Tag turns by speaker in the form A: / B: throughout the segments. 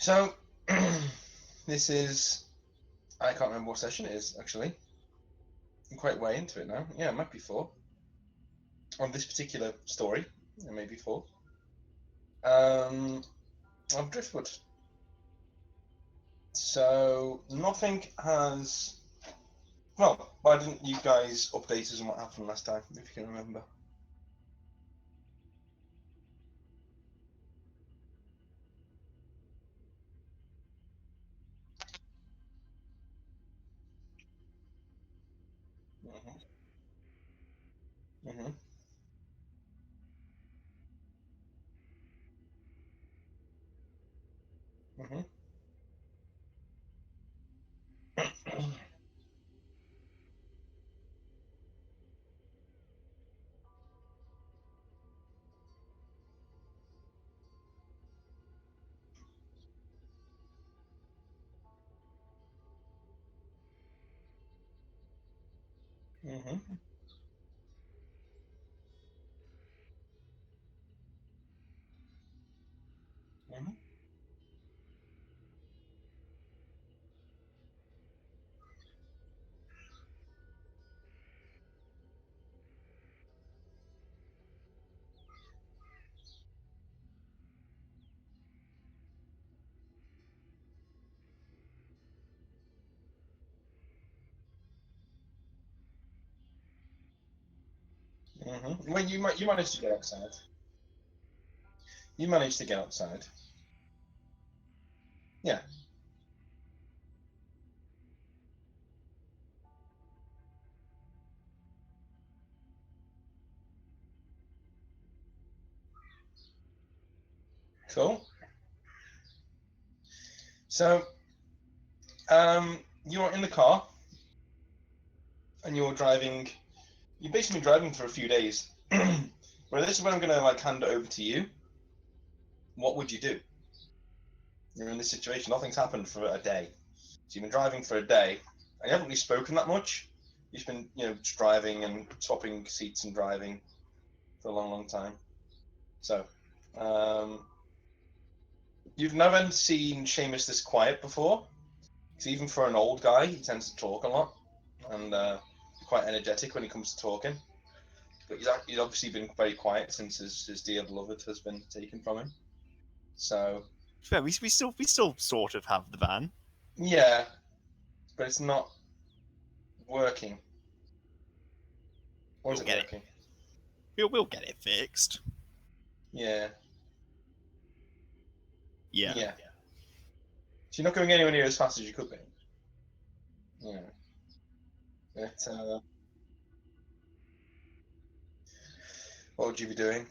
A: So, this is... I can't remember what session it is, actually. I'm quite way into it now. Yeah, it might be 4. On this particular story, it may be 4. Of Driftwood. So, nothing has... Well, why didn't you guys update us on what happened last time, if you can remember? Mm-hmm. Mm-hmm. Mm-hmm. Mm-hmm. Mm-hmm. Well, you managed to get outside. You managed to get outside. Yeah. Cool. So, you're in the car and you're driving. You've basically been driving for a few days. Well, this is when I'm gonna hand it over to you. What would you do? You're in this situation. Nothing's happened for a day. So you've been driving for a day, and you haven't really spoken that much. You've been, just driving and swapping seats and driving for a long, long time. So, um, you've never seen Seamus this quiet before. Because even for an old guy, he tends to talk a lot and quite energetic when he comes to talking. But he's obviously been very quiet since his dear beloved has been taken from him. So
B: Fair, we still sort of have the van.
A: yeah, but it's not working. Or is
B: We'll
A: it
B: get it.
A: working?
B: We'll get it fixed.
A: Yeah,
B: Yeah.
A: yeah. So you're not going anywhere near as fast as you could be. Yeah. But what would you be doing?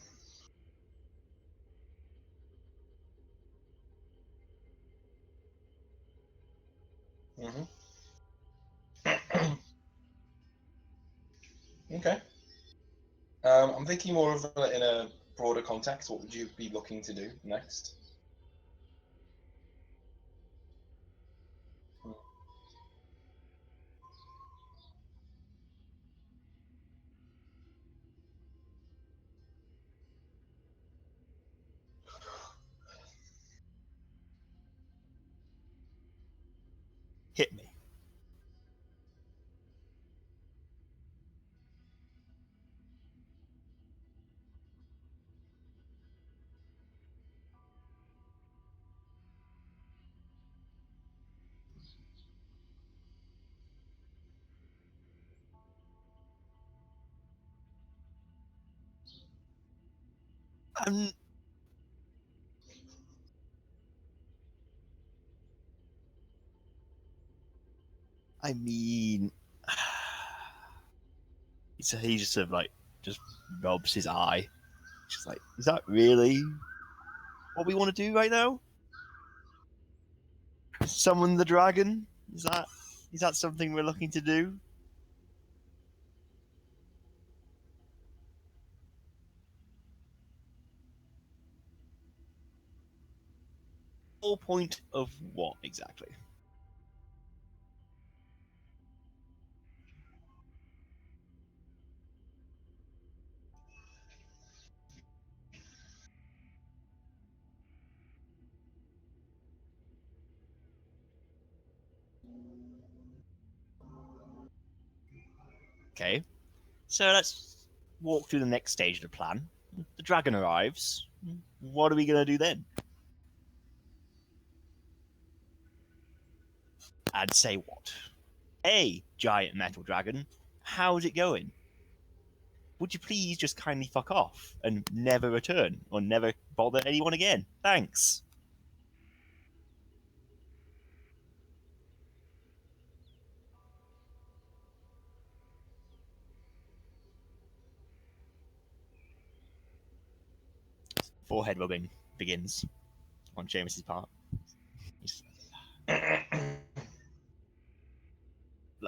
A: Hmm. Okay. I'm thinking more of in a broader context. What would you be looking to do next?
B: Hit me. Um, I mean, he just sort of just rubs his eye. Just like, is that really what we want to do right now? Summon the dragon? Is that something we're looking to do? Whole point of what exactly? Okay, so let's walk through the next stage of the plan. The dragon arrives. What are we going to do then? I'd say what? Hey, giant metal dragon, how's it going? Would you please just kindly fuck off and never return or never bother anyone again? Thanks. Forehead rubbing begins on Seamus's part. He's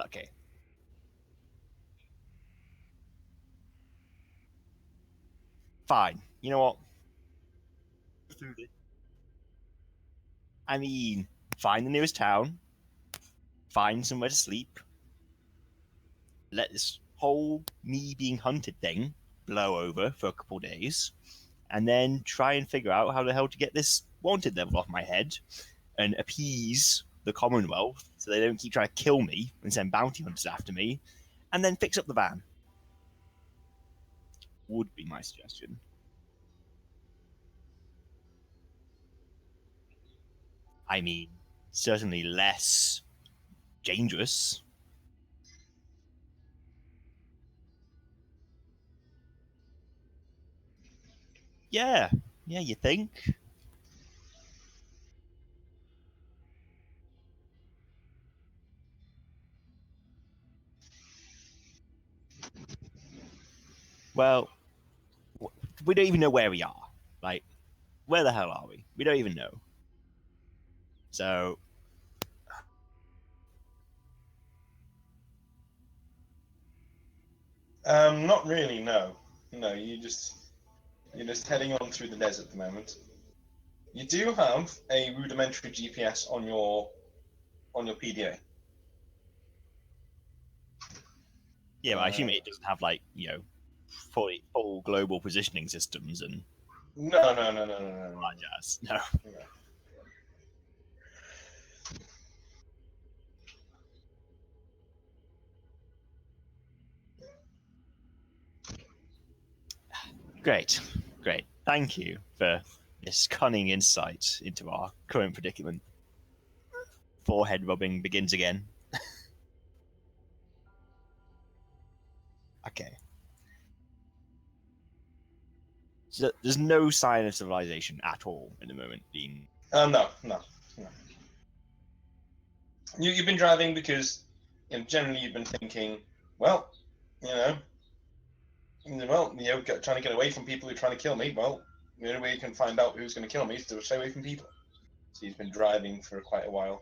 B: okay. Fine. You know what? I mean, find the nearest town, find somewhere to sleep, let this whole me being hunted thing blow over for a couple days, and then try and figure out how the hell to get this wanted level off my head and appease the Commonwealth so they don't keep trying to kill me and send bounty hunters after me, and then fix up the van. Would be my suggestion. I mean, certainly less dangerous. Yeah, yeah, you think? Well, we don't even know where we are. Like, where the hell are we? We don't even know. So,
A: Not really. No, no. You're just heading on through the desert at the moment. You do have a rudimentary GPS on your PDA.
B: yeah, but I assume
A: Uh,
B: it doesn't have, like, full global positioning systems and
A: no, no, no, no, no, no,
B: all that jazz. No.
A: no. No.
B: Great, great. Thank you for this cunning insight into our current predicament. Forehead rubbing begins again. Okay. So there's no sign of civilization at all at the moment. Being
A: No, no, no. You've been driving because generally you've been thinking, well, you know, trying to get away from people who are trying to kill me. Well, the only way you can find out who's going to kill me is to stay away from people. So he's been driving for quite a while.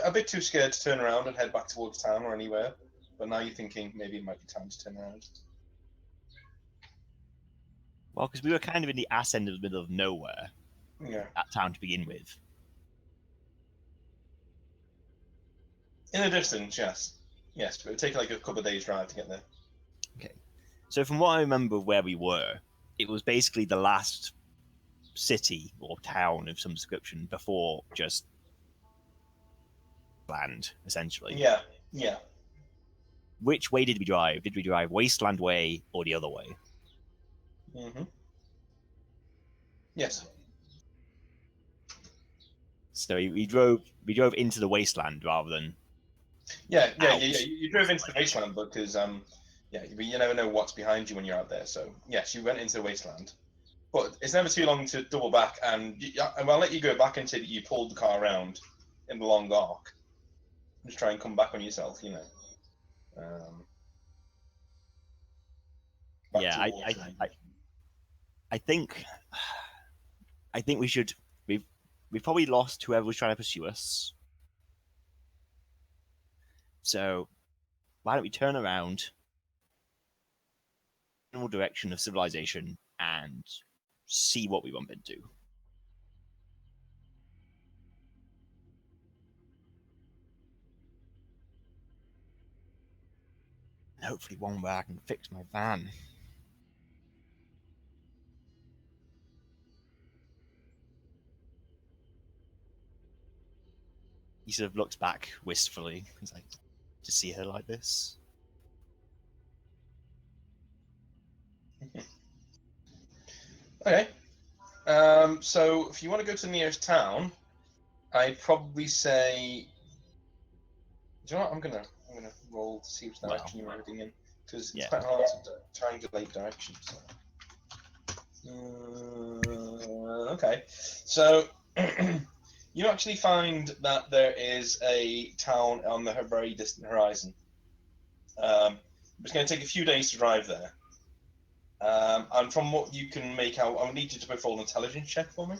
A: A bit too scared to turn around and head back towards town or anywhere. But now you're thinking maybe it might be time to turn around.
B: well, because we were kind of in the ass end of the middle of nowhere,
A: Yeah.
B: that town to begin with.
A: In the distance, yes. Yes, but it would take like a couple of days' drive to get there.
B: Okay. So from what I remember of where we were, it was basically the last city or town of some description before just land, essentially.
A: Yeah, yeah.
B: Which way did we drive? Did we drive Wasteland Way or the other way?
A: Mm-hmm. Yes.
B: So we drove into the wasteland rather than
A: Yeah, yeah, yeah, yeah.
B: out.
A: You drove into the wasteland because yeah, but you never know what's behind you when you're out there. So yes, you went into the wasteland, but it's never too long to double back, and I'll let you go back and say that you pulled the car around in the long arc. Just try and come back on yourself, um, back
B: Yeah,
A: towards.
B: I think I think we should we've probably lost whoever was trying to pursue us. So why don't we turn around in the direction of civilization and see what we bump into? And hopefully one where I can fix my van. He sort of looks back wistfully. He's like, to see her like this.
A: Okay. So if you want to go to the nearest town, I'd probably say. Do you know what? I'm gonna roll to see which
B: Well,
A: direction you're heading in, because it's
B: yeah.
A: quite hard to triangulate directions. So. Okay, so you actually find that there is a town on the very distant horizon. It's going to take a few days to drive there. And from what you can make out, I'll need you to both roll an intelligence check for me.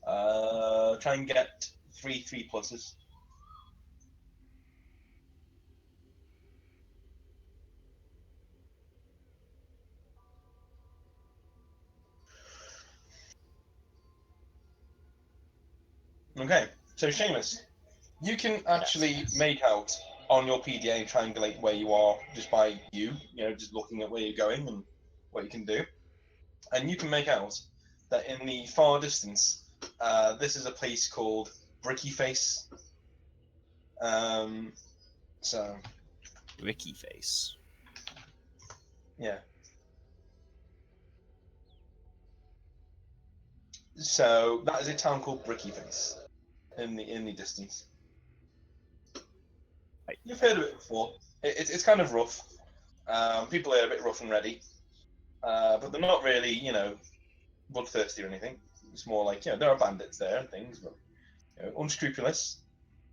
A: Try and get three pluses. Okay, so Seamus, you can actually make out on your PDA triangulate where you are just by just looking at where you're going and what you can do. And you can make out that in the far distance, this is a place called Bricky Face. So,
B: Ricky face.
A: yeah. So that is a town called Bricky Face in the distance.
B: Right.
A: You've heard of it before. It's kind of rough. People are a bit rough and ready, but they're not really, bloodthirsty or anything. It's more like, there are bandits there and things, but unscrupulous.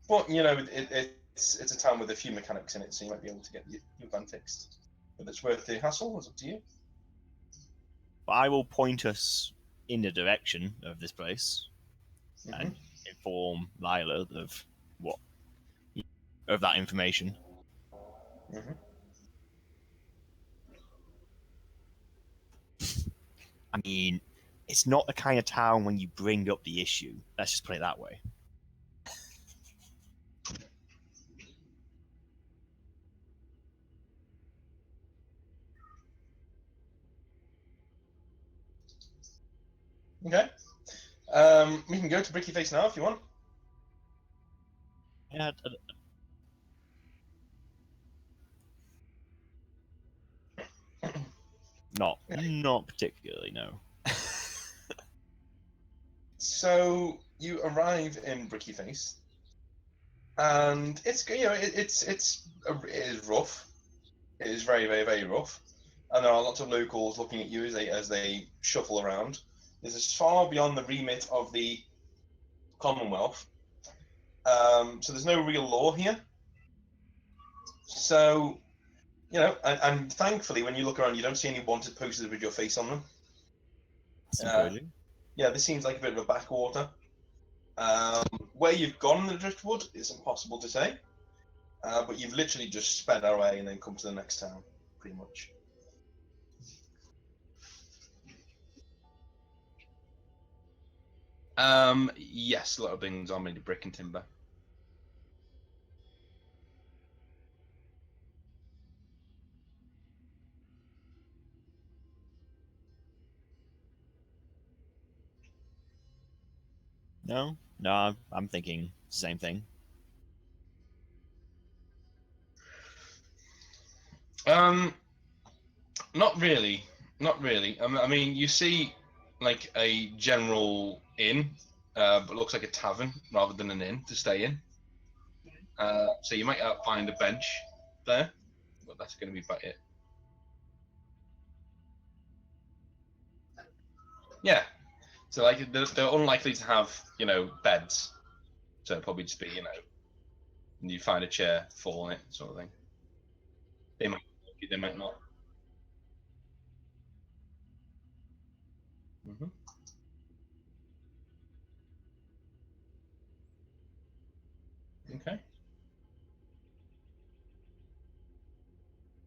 A: But it's a town with a few mechanics in it, so you might be able to get your van fixed. If it's worth the hassle, it's up to you.
B: But I will point us in the direction of this place
A: Mm-hmm.
B: and inform Lila of what of that information.
A: Mm-hmm.
B: I mean, it's not the kind of town when you bring up the issue. Let's just put it that way.
A: Okay. We can go to Bricky Face now if you want.
B: Yeah, not particularly. No.
A: So you arrive in Bricky Face, and it is rough. It is very very very rough, and there are lots of locals looking at you as they shuffle around. This is far beyond the remit of the Commonwealth, so there's no real law here. So and thankfully, when you look around, you don't see any wanted posters with your face on them.
B: That's
A: Uh,
B: encouraging.
A: yeah, this seems like a bit of a backwater. Where you've gone in the Driftwood is impossible to say, but you've literally just sped our way and then come to the next town, pretty much. Yes, a lot of things are made of brick and timber.
B: No, I'm thinking the same thing.
A: Um, Not really, not really. I mean, you see like a general inn, but looks like a tavern rather than an inn to stay in. So you might find a bench there, but that's going to be about it. Yeah. So like they're unlikely to have beds, so it'll probably just be you find a chair, fall on it, sort of thing. They might, they might not. Hmm. Okay.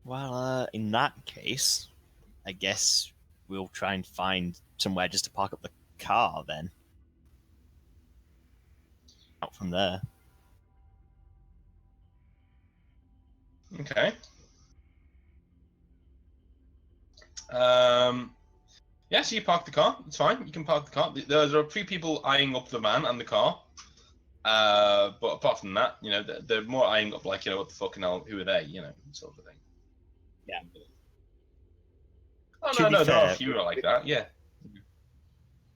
B: Well, in that case, I guess we'll try and find somewhere just to park up the car then. Out from there.
A: Okay. Um, yeah, so you park the car. It's fine. You can park the car. There are three people eyeing up the van and the car. But apart from that, they're more eyeing up like, what the fucking hell, who are they, sort of thing.
B: Yeah.
A: Oh
B: To be
A: no, there are a
B: fair,
A: few like that. Yeah.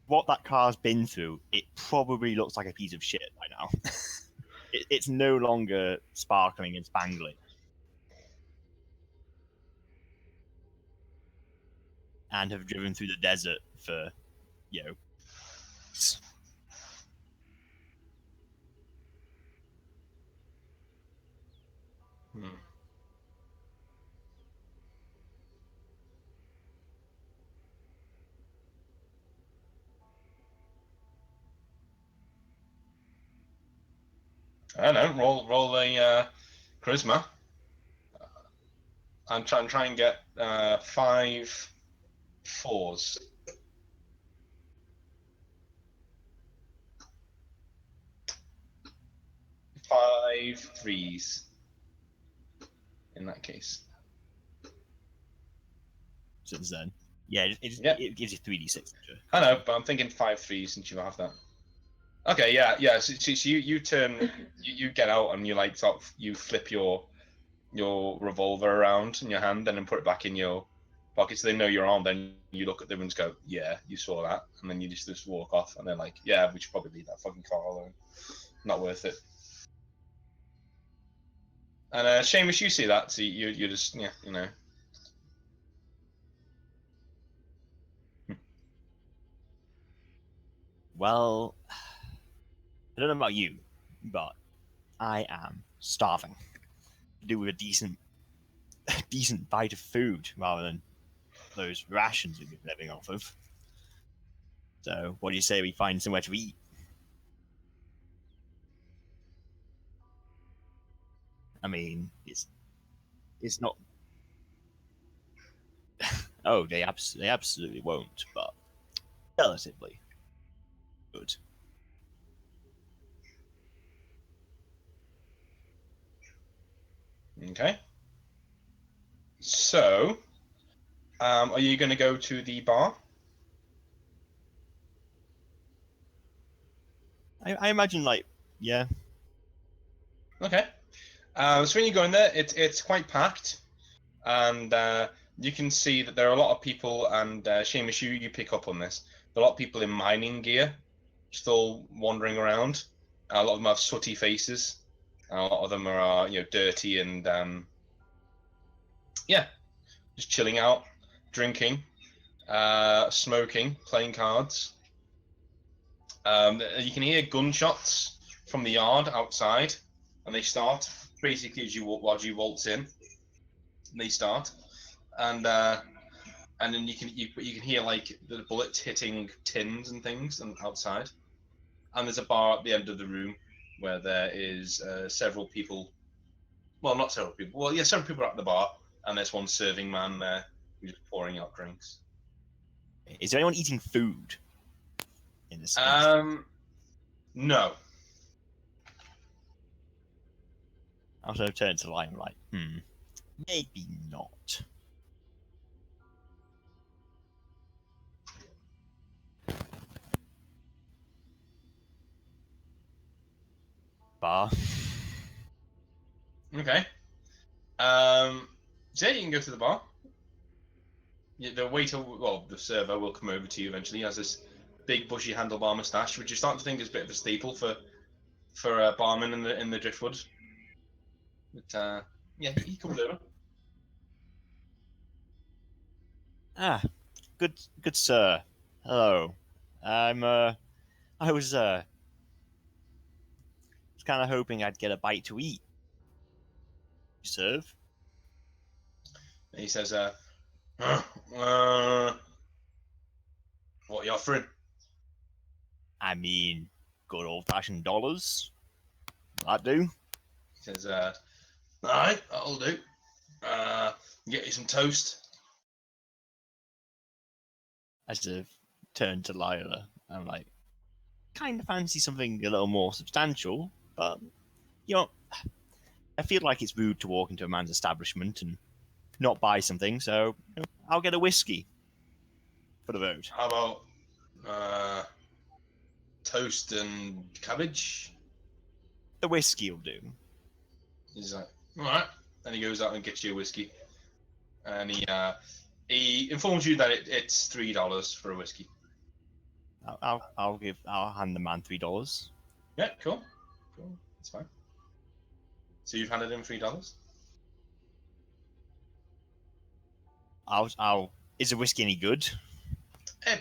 B: what that car's been through, it probably looks like a piece of shit by now. It's no longer sparkling and spangly. And have driven through the desert for, you know,
A: Hmm. I don't know. Roll a charisma. And try and get 5 4s. 5 3s. In that case.
B: since then. Yeah,
A: Yeah.
B: it gives you 3d6.
A: I know, but I'm thinking 5 3s since you have that. Okay, yeah. So you turn, you get out and you like sort of, you flip your revolver around in your hand and then put it back in your pocket so they know you're armed. Then you look at them and just go, "Yeah, you saw that," and then you just walk off. And they're like, "Yeah, we should probably leave that fucking car alone. Not worth it." And Seamus, you see that, so you just yeah.
B: Well, I don't know about you, but I am starving. Do with a decent bite of food rather than those rations we've been living off of. So, what do you say we find somewhere to eat? I mean, it's not. Oh, they absolutely won't, but relatively good.
A: Okay. So, are you going to go to the bar?
B: I imagine, like, yeah,
A: Okay. So when you go in there, it's quite packed, and you can see that there are a lot of people. And Seamus, you pick up on this. There are a lot of people in mining gear, still wandering around. A lot of them have sooty faces. A lot of them are dirty and yeah, just chilling out, drinking, smoking, playing cards. You can hear gunshots from the yard outside, and they start basically as you waltz in. And they start, and and then you can hear like the bullets hitting tins and things and outside. And there's a bar at the end of the room where there is several people. Well, not several people. Well, yeah, several people are at the bar, and there's one serving man there who's pouring out drinks.
B: is there anyone eating food in this?
A: No.
B: I also turn to the line like, maybe not. Bar.
A: Okay. So yeah, you can go to the bar. Yeah, the waiter, well, the server will come over to you eventually. He has this big bushy handlebar mustache, which you're starting to think is a bit of a staple for a barman in the Driftwood. But yeah, he comes over.
B: Ah, good sir. Hello. I was kind of hoping I'd get a bite to eat. You serve?
A: And he says, uh, "What are you offering?"
B: I mean, good old fashioned dollars. That do.
A: He says, "All right, that'll do. Uh, get you some toast."
B: As if turn to Lila. I'm like, kind of fancy something a little more substantial, but you know, I feel like it's rude to walk into a man's establishment and not buy something, so I'll get a whiskey for the road.
A: How about uh, toast and cabbage?
B: The whiskey will do.
A: He's like, "All right." Then he goes out and gets you a whiskey, and He informs you that it's $3 for a whiskey.
B: I'll hand the man $3.
A: Yeah, cool. Cool. That's fine. So you've handed him $3?
B: Is the whiskey any good?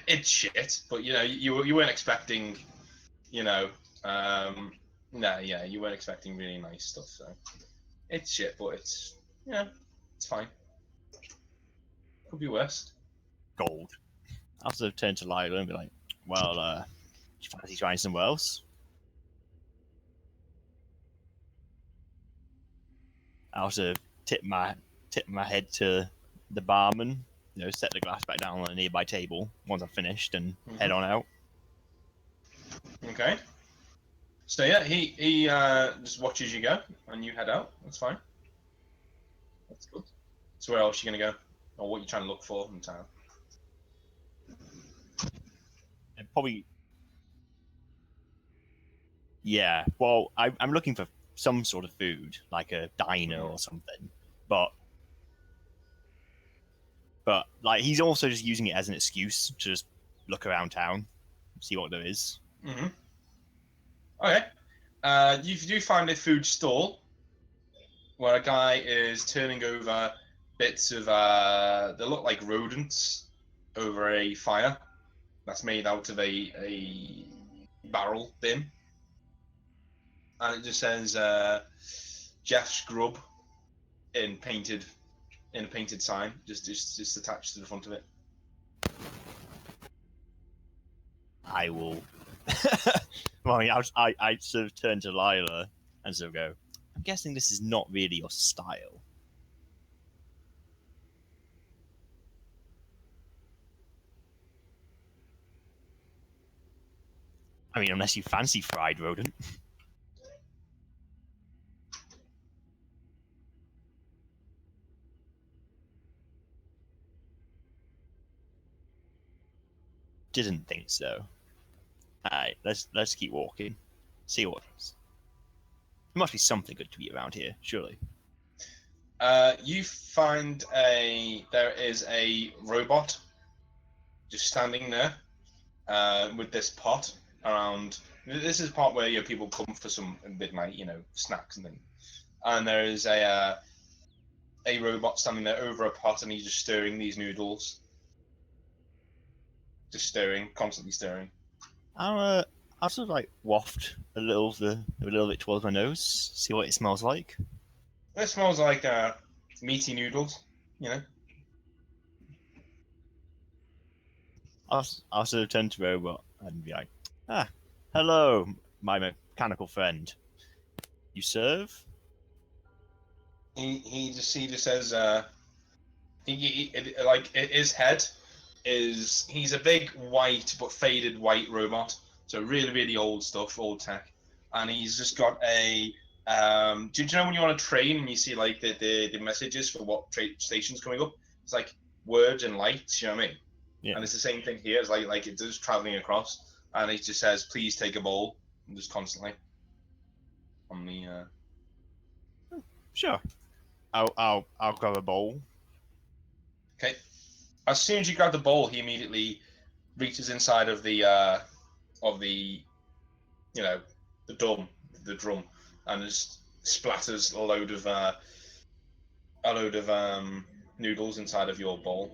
A: It's shit, but you weren't expecting, you know, no, yeah, you weren't expecting really nice stuff. So it's shit, but it's fine. Could be worse.
B: Gold. I'll sort of turn to Lila and be like, well, do you fancy trying somewhere else? I'll sort of tip my head to the barman, set the glass back down on a nearby table once I've finished and head on out.
A: Okay. So yeah, he just watches you go, and you head out. That's fine. That's good. So where else are you gonna go, or what are you trying to look for in town?
B: And probably, yeah. Well, I'm looking for some sort of food, like a diner or something. But like he's also just using it as an excuse to just look around town, see what there is.
A: Mm-hmm. Okay. You do find a food stall where a guy is turning over bits of they look like rodents over a fire that's made out of a barrel bin, and it just says Jeff Scrub in painted in a painted sign, just attached to the front of it.
B: I will. Well, I sort of turn to Lila and sort of go, I'm guessing this is not really your style. I mean, unless you fancy fried rodent. Didn't think so. Alright, let's keep walking. See what it is. There must be something good to be around here, surely.
A: You find there is a robot just standing there with this pot around. This is the part where people come for some midnight, snacks and things. And there is a robot standing there over a pot, and he's just stirring these noodles, just stirring, constantly stirring.
B: I'll sort of like waft a little bit towards my nose, see what it smells like.
A: It smells like meaty noodles,
B: I'll sort of turn to the robot and be like, ah, hello, my mechanical friend. You serve?
A: He just says his head is he's a big white but faded white robot, so really really old stuff, old tech, and he's just got a do you know when you're on a train and you see like the messages for what station's coming up? It's like words and lights, you know what I mean?
B: Yeah.
A: And it's the same thing here. It's like it's just traveling across, and it just says please take a bowl, and just constantly on the.
B: Sure. I'll grab a bowl.
A: Okay. As soon as you grab the bowl, he immediately reaches inside of the you know the drum, and just splatters a load of noodles inside of your bowl.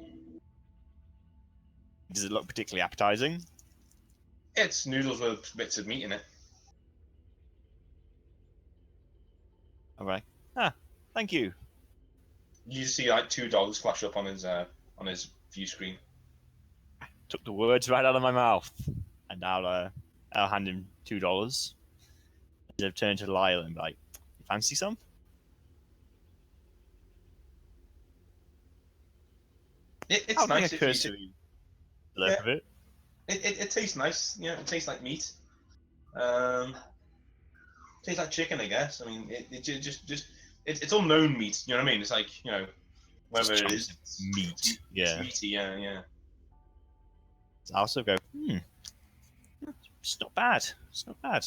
B: Does it look particularly appetizing?
A: It's noodles with bits of meat in it.
B: I'm like, ah, thank you.
A: You see like $2 flash up on his view screen.
B: Took the words right out of my mouth, and I'll hand him $2. I've turned to Lyle and be like, you fancy some?
A: It's
B: I'll take
A: nice
B: a
A: if you
B: cursory look
A: yeah.
B: of it.
A: It tastes nice. Yeah, it tastes like meat. Um, tastes like chicken, I guess. I mean, it's unknown meat. You know what I mean? It's like
B: Just
A: whether it
B: chunks
A: is
B: of meat.
A: it's
B: Yeah.
A: meaty. Yeah, yeah.
B: So I also go, it's not bad. It's not bad.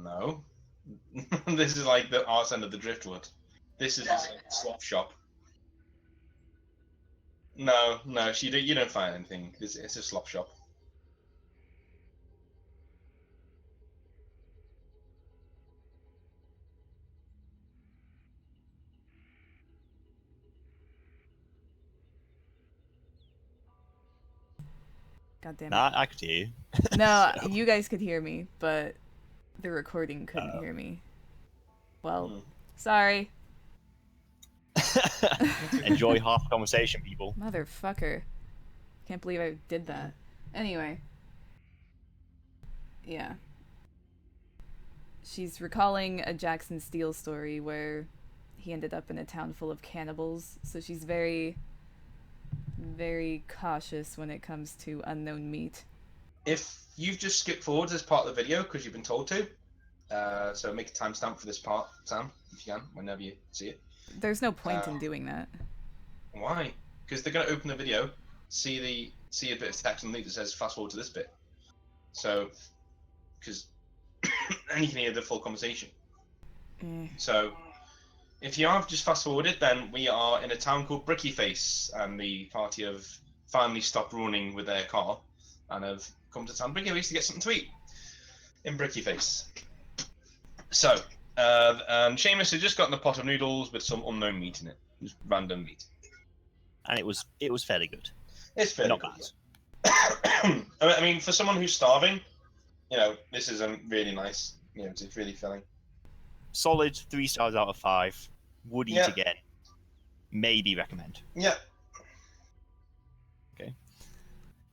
A: No. This is like the arse end of the Driftwood. This is just a slop shop. No, you don't find anything. It's a slop shop.
C: God damn it.
B: Nah, I could hear you.
C: No,
B: So,
C: you guys could hear me, but the recording couldn't hear me. Well, sorry.
B: enjoy half the conversation, people.
C: Motherfucker. Can't believe I did that. Anyway. Yeah. She's recalling a Jackson Steele story where he ended up in a town full of cannibals, so she's very, very cautious when it comes to unknown meat.
A: If you've just skipped forward this part of the video because you've been told to, so make a timestamp for this part, Sam, if you can, whenever you see it.
C: There's no point in doing that.
A: Why? Because they're going to open the video, see a bit of text underneath that says fast forward to this bit. So, because and you can hear the full conversation. So, if you have just fast forwarded, then we are in a town called Brickyface, and the party have finally stopped running with their car and have come to town Brickyface to get something to eat in Brickyface. So, and Seamus had just gotten a pot of noodles with some unknown meat in it, just random meat.
B: And it was fairly good.
A: It's fairly
B: Not
A: good.
B: bad.
A: I mean, for someone who's starving, this is really nice. It's really filling.
B: Solid 3 stars out of 5. Would eat
A: Yeah.
B: again. Maybe recommend.
A: Yeah.
B: Okay.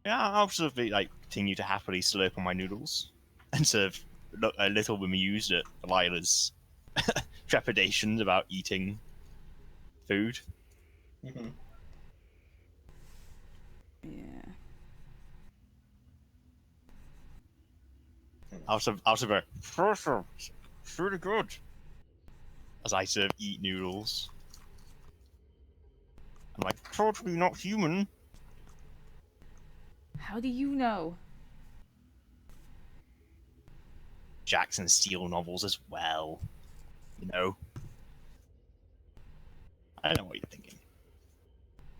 B: Yeah, I'll sort of continue to happily slurp on my noodles and sort of look a little bemused at Lila's trepidations about eating food.
A: Mm-hmm.
C: Yeah.
B: Out of a really good. As I sort of eat noodles. I'm like, totally not human.
C: How do you know?
B: Jackson Steele novels as well. You know? I don't know what you're thinking.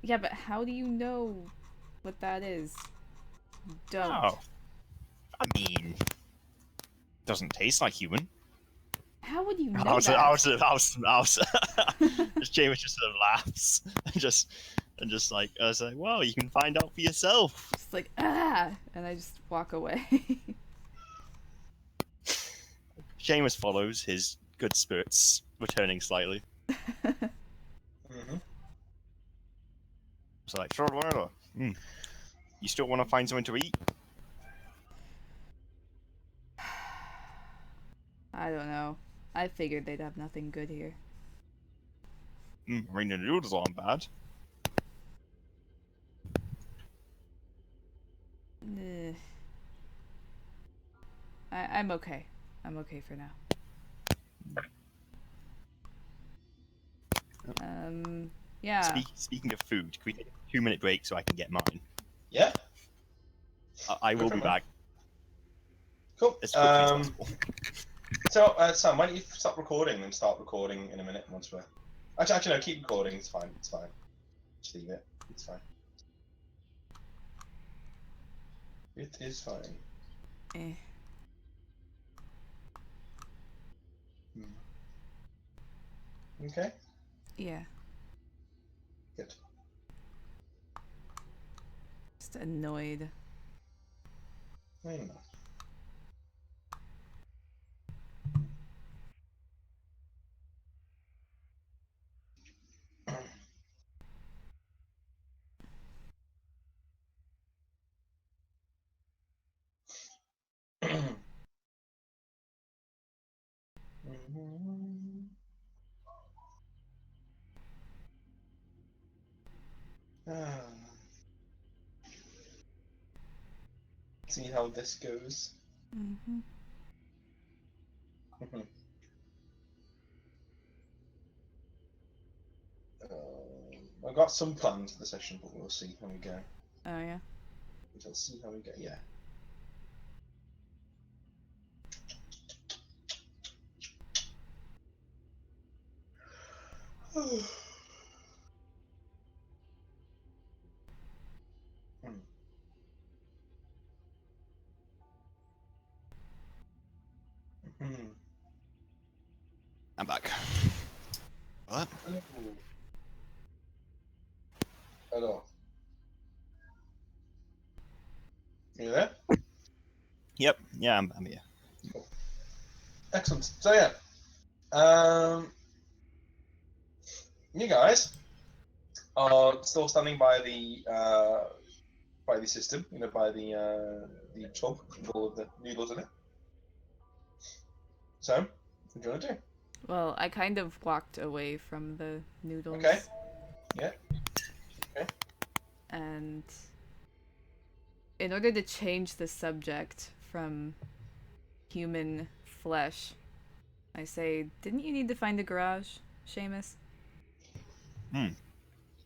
C: Yeah, but how do you know what that is? Don't.
B: Oh. I mean, doesn't taste like human.
C: How would you know
B: I was
C: that?
B: James just sort of laughs and just like I was like, well, you can find out for yourself.
C: Just like, and I just walk away.
B: Seamus follows, his good spirits returning slightly.
A: Mm-hmm.
B: It's like, sure, whatever. You still want to find something to eat?
C: I don't know. I figured they'd have nothing good here.
B: I mean, the noodles aren't bad.
C: I'm okay. I'm okay for now. Yeah.
B: Speaking of food, can we take a 2-minute break so I can get mine?
A: Yeah.
B: I will be back.
A: Cool.
B: As quickly as possible.
A: So, Sam, why don't you stop recording and start recording in a minute once we're... Actually, no, keep recording. It's fine. It's fine. Just leave it. It's fine. It is fine. Okay.
C: Yeah.
A: Good.
C: Just annoyed.
A: Wait a minute. See how this goes.
C: Mm-hmm.
A: I've got some plans for the session, but we'll see how we go.
C: Oh, yeah?
A: We'll see how we go, yeah.
B: I'm back. What?
A: Hello. You there?
B: Yep. Yeah, I'm here.
A: Excellent. So yeah, um, you guys are still standing by the system, by the tub with all of the noodles in it. So, what do you want to do?
C: Well, I kind of walked away from the noodles.
A: Okay. Yeah. Okay.
C: And in order to change the subject from human flesh, I say, didn't you need to find a garage, Seamus?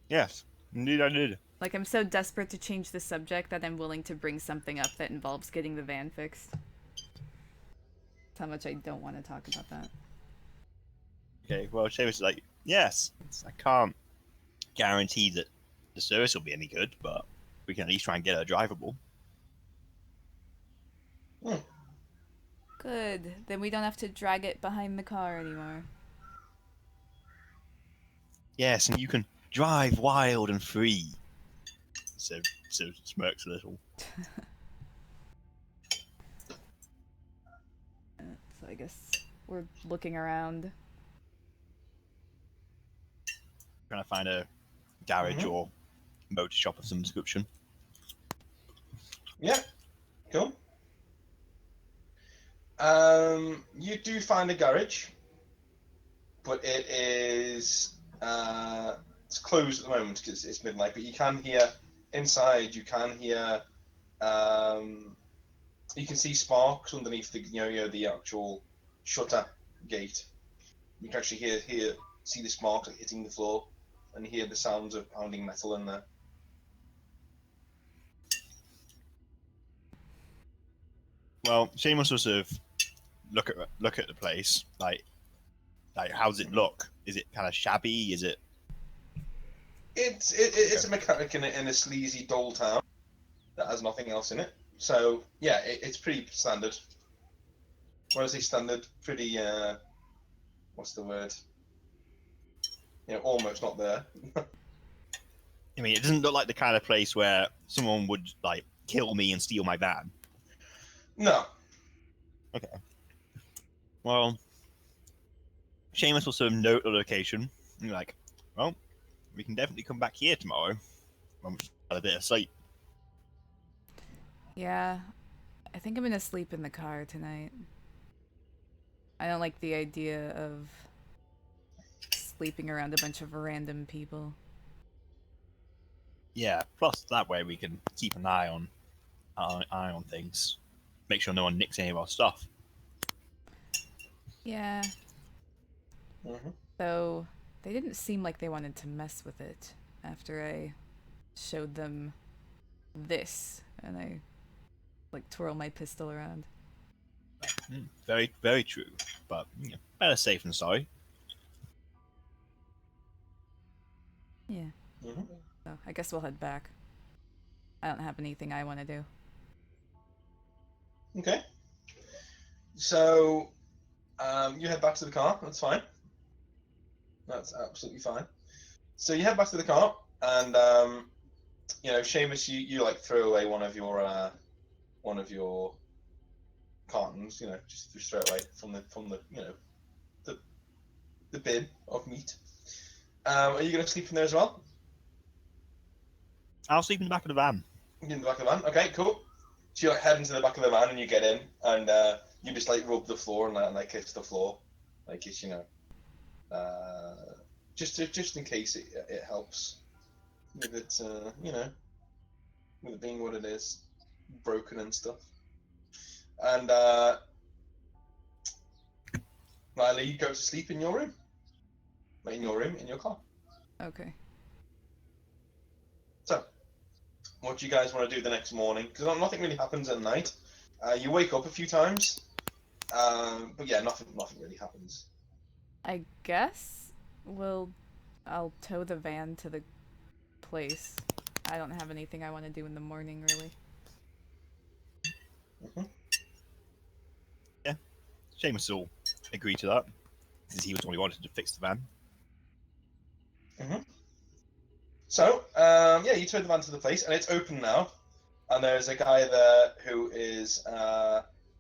B: Yes, indeed I did.
C: Like, I'm so desperate to change the subject that I'm willing to bring something up that involves getting the van fixed. That's how much I don't want to talk about that.
B: Okay, well, Seamus is like, yes, I can't guarantee that the service will be any good, but we can at least try and get her drivable.
C: Good. Then we don't have to drag it behind the car anymore.
B: Yes, and you can drive wild and free. So smirks a little.
C: So I guess we're looking around.
B: Trying to find a garage or motor shop of some description.
A: Yeah. Cool. You do find a garage, but it is it's closed at the moment because it's midnight. But you can hear inside. You can hear. You can see sparks underneath the actual shutter gate. You can actually see the sparks hitting the floor, and hear the sounds of pounding metal in there.
B: Well, Seamus will sort of look at the place. Like how does it look? Is it kind of shabby? Is it?
A: It's a mechanic in a sleazy, dull town that has nothing else in it. So yeah, it's pretty standard. When I say standard, pretty what's the word? Almost not there.
B: I mean, it doesn't look like the kind of place where someone would like kill me and steal my van.
A: No.
B: Okay. Well, Seamus will sort of note the location. And you're like, well, we can definitely come back here tomorrow. I'm a bit of sleep.
C: Yeah, I think I'm gonna sleep in the car tonight. I don't like the idea of sleeping around a bunch of random people.
B: Yeah. Plus, that way we can keep an eye on things. Make sure no one nicks any of our stuff.
C: Yeah.
A: Mm-hmm.
C: Though they didn't seem like they wanted to mess with it after I showed them this and I twirl my pistol around.
B: Very, very true. But better safe than sorry.
C: Yeah.
A: Mm-hmm.
C: So I guess we'll head back. I don't have anything I want to do.
A: Okay. So you head back to the car. That's fine. That's absolutely fine. So you head back to the car, and Seamus, you like throw away one of your cartons, just throw it away from the bin of meat. Are you going to sleep in there as well?
B: I'll sleep in the back of the van.
A: In the back of the van. Okay, cool. So you head into the back of the van and you get in, and you just rub the floor and kiss the floor, it's just in case it helps with it, with it being what it is, broken and stuff. And Riley, you go to sleep in your room. In your car.
C: Okay.
A: So, what do you guys want to do the next morning? Because nothing really happens at night. You wake up a few times, but yeah, nothing really happens.
C: I guess we'll I'll tow the van to the place. I don't have anything I want to do in the morning, really.
B: Yeah, Seamus will agree to that, since he was the one who wanted to fix the van.
A: So, yeah, you tow the van to the place, and it's open now. And there's a guy there who is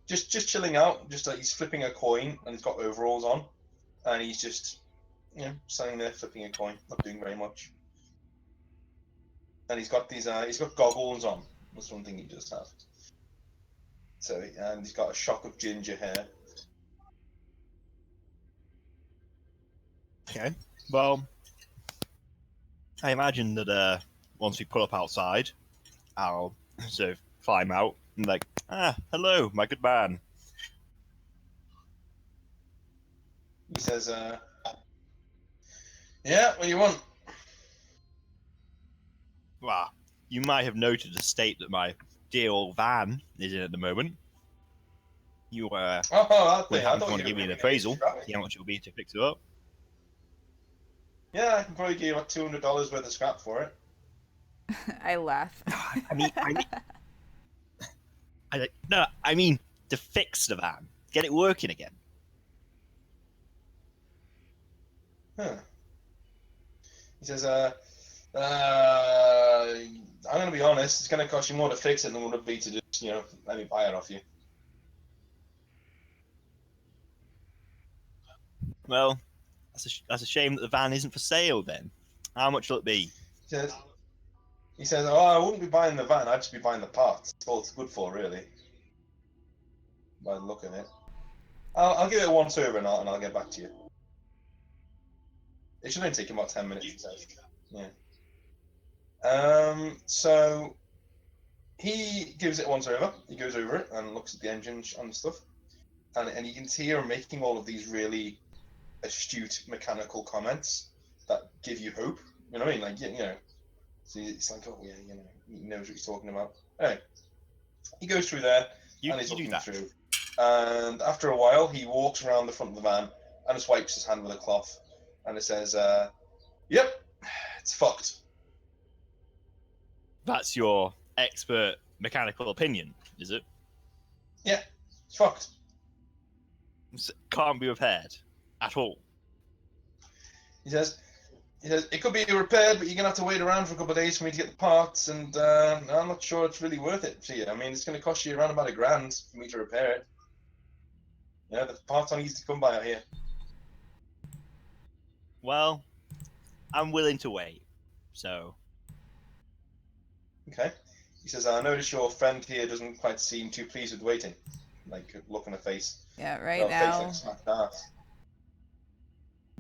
A: just chilling out. Just he's flipping a coin, and he's got overalls on, and he's just standing there flipping a coin, not doing very much. And he's got he's got goggles on. That's one thing he does have. So, and he's got a shock of ginger hair.
B: Okay. Well, I imagine that once we pull up outside, I'll sort of climb out and hello, my good man.
A: He says, yeah, what do you want?
B: Well, you might have noted the state that my dear old van is in at the moment. You
A: that
B: would
A: thing. I
B: happen to
A: thought
B: want to
A: you
B: give me
A: were
B: an
A: gonna
B: appraisal,
A: scrap it.
B: see how much it will be to fix it up.
A: Yeah, I can probably give you like $200 worth of scrap for it.
C: I laugh.
B: I mean to fix the van, get it working again.
A: Huh. He says, I'm going to be honest, it's going to cost you more to fix it than it would be to just, let me buy it off you.
B: Well, that's a shame that the van isn't for sale then. How much will it be?
A: He says, oh, I wouldn't be buying the van, I'd just be buying the parts. That's all it's good for, really. By the look of it. I'll give it a once over and I'll get back to you. It should only take about 10 minutes, he says. Yeah. So he gives it once over. He goes over it and looks at the engine and stuff. And you can hear him making all of these really astute mechanical comments that give you hope. You know what I mean? Like, so it's like, oh, yeah, he knows what he's talking about. Anyway, he goes through there and he's looking through. And after a while, he walks around the front of the van and just wipes his hand with a cloth. And it says, yep, it's fucked.
B: That's your expert mechanical opinion, is it?
A: Yeah, it's fucked.
B: Can't be repaired at all.
A: He says it could be repaired, but you're gonna have to wait around for a couple of days for me to get the parts, and I'm not sure it's really worth it to you. I mean, it's gonna cost you around about $1,000 for me to repair it. The parts aren't easy to come by out here.
B: Well, I'm willing to wait. So.
A: Okay. He says, I notice your friend here doesn't quite seem too pleased with waiting. Like, look on her face.
C: Yeah, right now.
A: Face like smacked ass.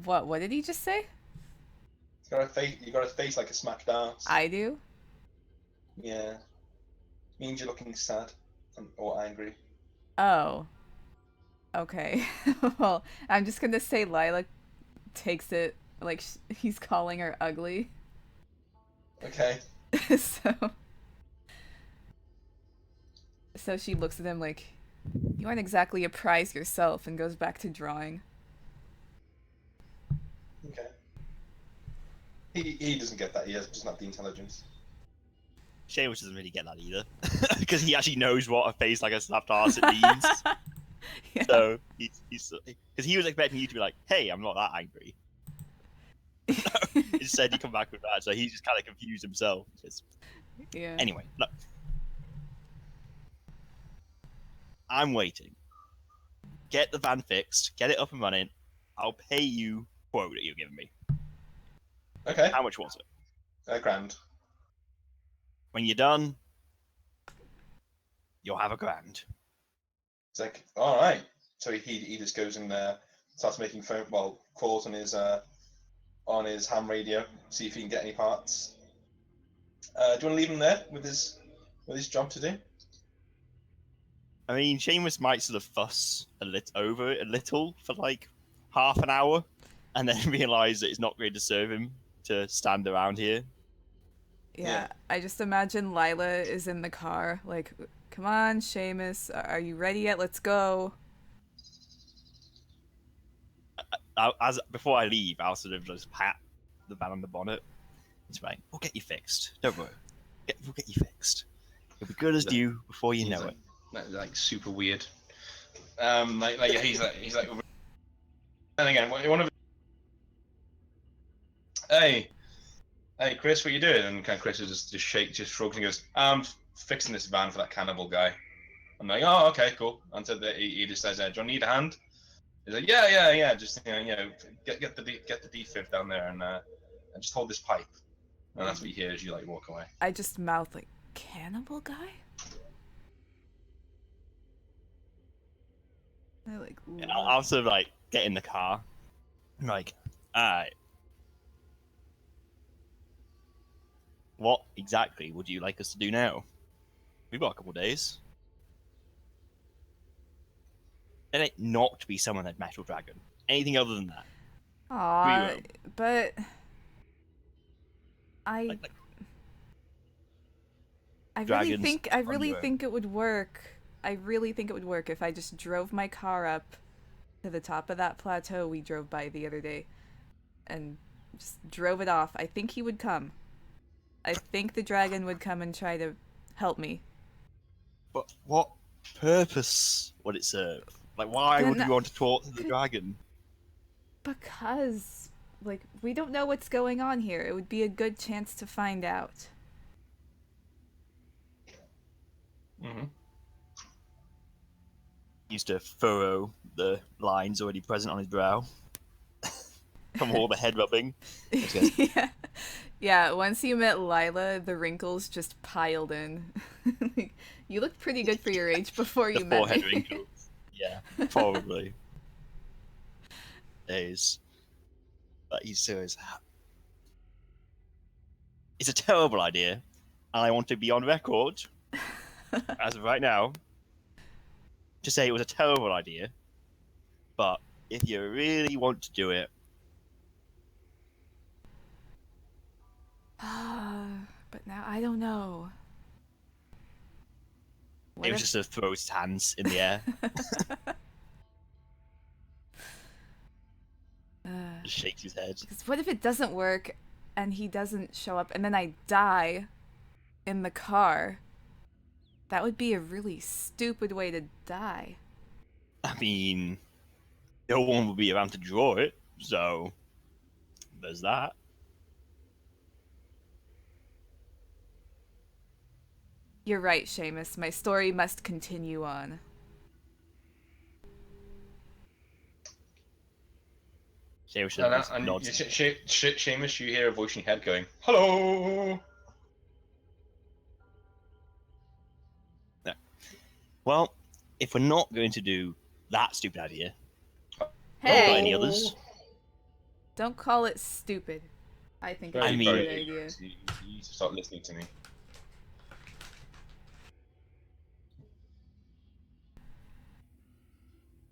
C: What did he just say?
A: You got a face like a smacked ass.
C: I do?
A: Yeah. Means you're looking sad or angry.
C: Oh. Okay. Well, I'm just gonna say Lila takes it like he's calling her ugly.
A: Okay.
C: So she looks at him like, you aren't exactly a prize yourself, and goes back to drawing.
A: Okay. He doesn't get that. He doesn't have the intelligence.
B: Seamus doesn't really get that either, because he actually knows what a face like a snapped arse it means. Yeah. So he's because he was expecting you to be like, "Hey, I'm not that angry." Instead, he come back with that, so he just kind of confused himself.
C: Yeah.
B: Anyway, look, I'm waiting. Get the van fixed, get it up and running. I'll pay you quote that you're giving me.
A: Okay.
B: How much was it?
A: $1,000.
B: When you're done, you'll have $1,000.
A: It's like, all right. So he just goes in there, starts making calls on his ham radio, see if he can get any parts. Do you want to leave him there with his job to do?
B: I mean, Seamus might sort of fuss over it a little for like half an hour, and then realise that it's not going to serve him to stand around here.
C: Yeah, I just imagine Lila is in the car, like, come on, Seamus, are you ready yet? Let's go.
B: Before I leave, I'll sort of just pat the van on the bonnet. It's fine. We'll get you fixed. Don't worry. We'll get you fixed. It'll be good as new before you know it.
A: Like super weird. He's like. And again, one of. Hey, Chris, what you doing? And kind of Chris is just shrugs and goes, "I'm fixing this van for that cannibal guy." I'm like, "Oh, okay, cool." And so he just says, "Do you need a hand?" He's like, "Yeah. Just get the defib down there and just hold this pipe." And that's what you hear as you like walk away.
C: I just mouth like, cannibal guy? I like.
B: And I'll sort of like get in the car. I'm like, alright. What exactly would you like us to do now? We've got a couple of days. And it not to be someone that Metal Dragon. Anything other than that.
C: Aw, but
B: Like
C: I
B: dragons
C: really
B: on
C: think it would work. I really think it would work if I just drove my car up to the top of that plateau we drove by the other day and just drove it off. I think he would come. I think the dragon would come and try to help me.
B: But what purpose would it serve? Like, why would we want to talk to the dragon?
C: Because, like, we don't know what's going on here. It would be a good chance to find out.
A: Mm-hmm.
B: Used to furrow the lines already present on his brow from all the head rubbing.
C: Yeah, once you met Lila, the wrinkles just piled in. You looked pretty good for your age before you met me.
B: The forehead wrinkles. Yeah, probably. Days. But he says, it's a terrible idea, and I want to be on record, as of right now, to say it was a terrible idea, but if you really want to do it...
C: But now I don't know.
B: It was just to throw his hands in the air. Just shakes his head.
C: Because what if it doesn't work, and he doesn't show up, and then I die in the car? That would be a really stupid way to die.
B: I mean, no one will be around to draw it, so there's that.
C: You're right, Seamus. My story must continue on.
A: Seamus, you hear a voice in your head going, "Hello."
B: Yeah. Well, if we're not going to do that stupid idea,
C: Hey!
B: got any others?
C: Don't call it stupid. I think it's
B: I
C: a
B: mean-
C: good idea.
A: You need to start listening to me.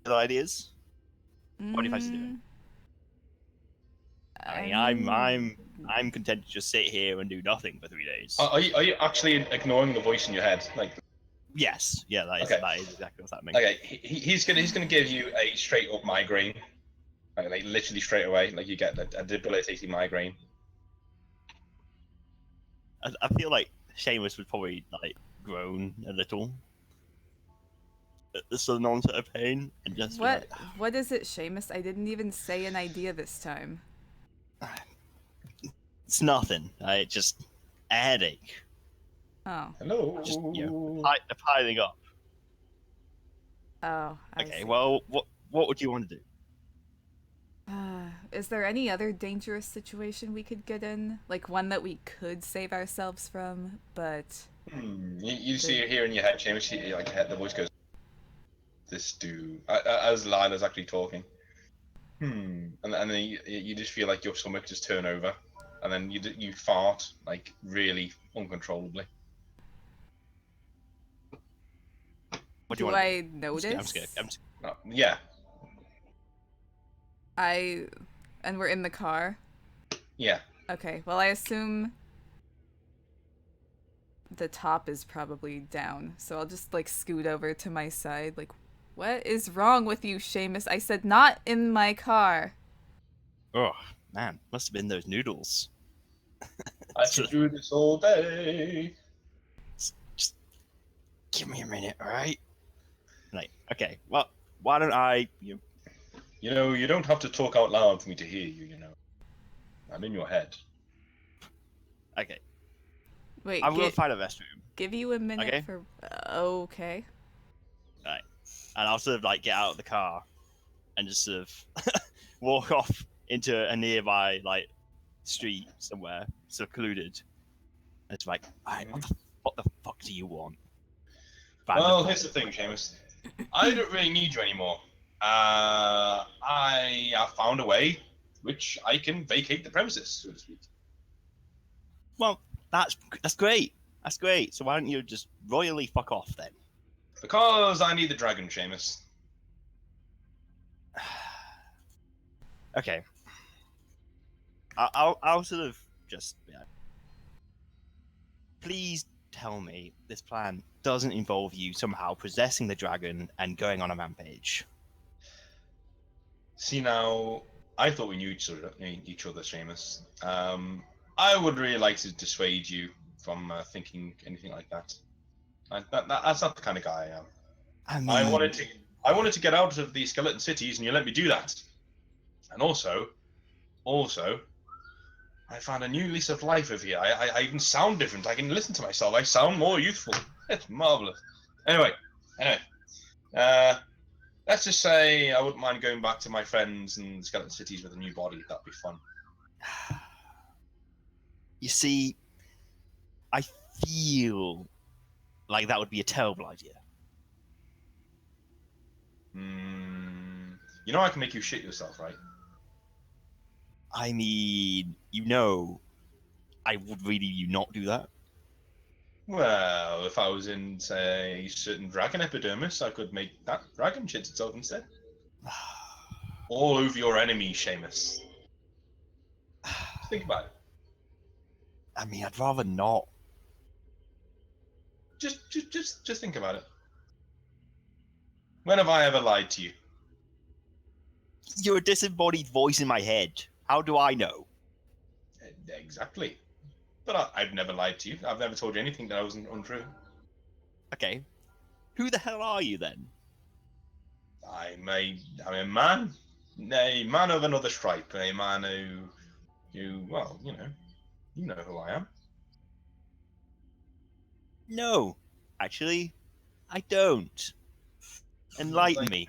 B: Other ideas? What do you fancy doing? I mean, I'm content to just sit here and do nothing for 3 days.
A: Are you actually ignoring the voice in your head? Like,
B: Yes, yeah, that is exactly what's happening.
A: okay, he's gonna give you a straight up migraine, like literally straight away. Like you get a debilitating migraine.
B: I feel like Seamus would probably like groan a little at the sudden onset of pain and just be like,
C: What is it, Seamus? I didn't even say an idea this time.
B: it's nothing. Just a headache.
C: Oh.
A: Hello.
B: Just piling up.
C: Oh, I
B: Okay,
C: see.
B: well, what would you want to do?
C: Is there any other dangerous situation we could get in? Like one that we could save ourselves from, but...
A: You see it here in your head, Seamus. The voice goes, "This dude," as Lila's actually talking. And then you just feel like your stomach just turn over, and then you fart like really uncontrollably.
B: What do you
C: Do
B: want?
C: I notice?
B: I'm scared.
A: Yeah.
C: And we're in the car?
A: Yeah.
C: Okay, well I assume the top is probably down, so I'll just like scoot over to my side, like, what is wrong with you, Seamus? I said not in my car.
B: Oh, Man, must have been those noodles.
A: I could do this all day.
B: Just give me a minute, all right? Like, okay, well, why don't I?
A: You know, you don't have to talk out loud for me to hear you. You know, I'm in your head.
B: Okay,
C: Wait,
B: I'm gonna find a restroom.
C: give you a minute
B: Okay.
C: for. Okay.
B: Right, and I'll sort of like get out of the car and just sort of walk off into a nearby like street somewhere, secluded. And it's like, all right, what the fuck do you want?
A: Well, here's the thing, Seamus. I don't really need you anymore. I have found a way which I can vacate the premises, so to speak.
B: Well, that's great. That's great. So why don't you just royally fuck off then?
A: Because I need the dragon, Seamus.
B: Okay. I'll sort of just. Yeah. Please tell me this plan doesn't involve you somehow possessing the dragon and going on a rampage.
A: See now, I thought we knew each other, Seamus. I would really like to dissuade you from thinking anything like that. That's not the kind of guy I am.
B: I mean,
A: I wanted to get out of the skeleton cities, and you let me do that. And also, I found a new lease of life over here. I even sound different. I can listen to myself. I sound more youthful. It's marvelous. Anyway, let's just say I wouldn't mind going back to my friends in the skeleton cities with a new body. That'd be fun.
B: you see, I feel like that would be a terrible idea.
A: You know I can make you shit yourself, right?
B: I mean, I would really you not do that.
A: Well, if I was in, say, certain dragon epidermis, I could make that dragon shit itself instead. All over your enemy, Seamus. Just think about it.
B: I mean, I'd rather not.
A: Just think about it. When have I ever lied to you?
B: You're a disembodied voice in my head. How do I know?
A: Exactly. But I've never lied to you. I've never told you anything that wasn't untrue.
B: Okay. Who the hell are you then?
A: I'm a man. A man of another stripe. A man well, you know who I am.
B: No, actually, I don't. Enlighten me.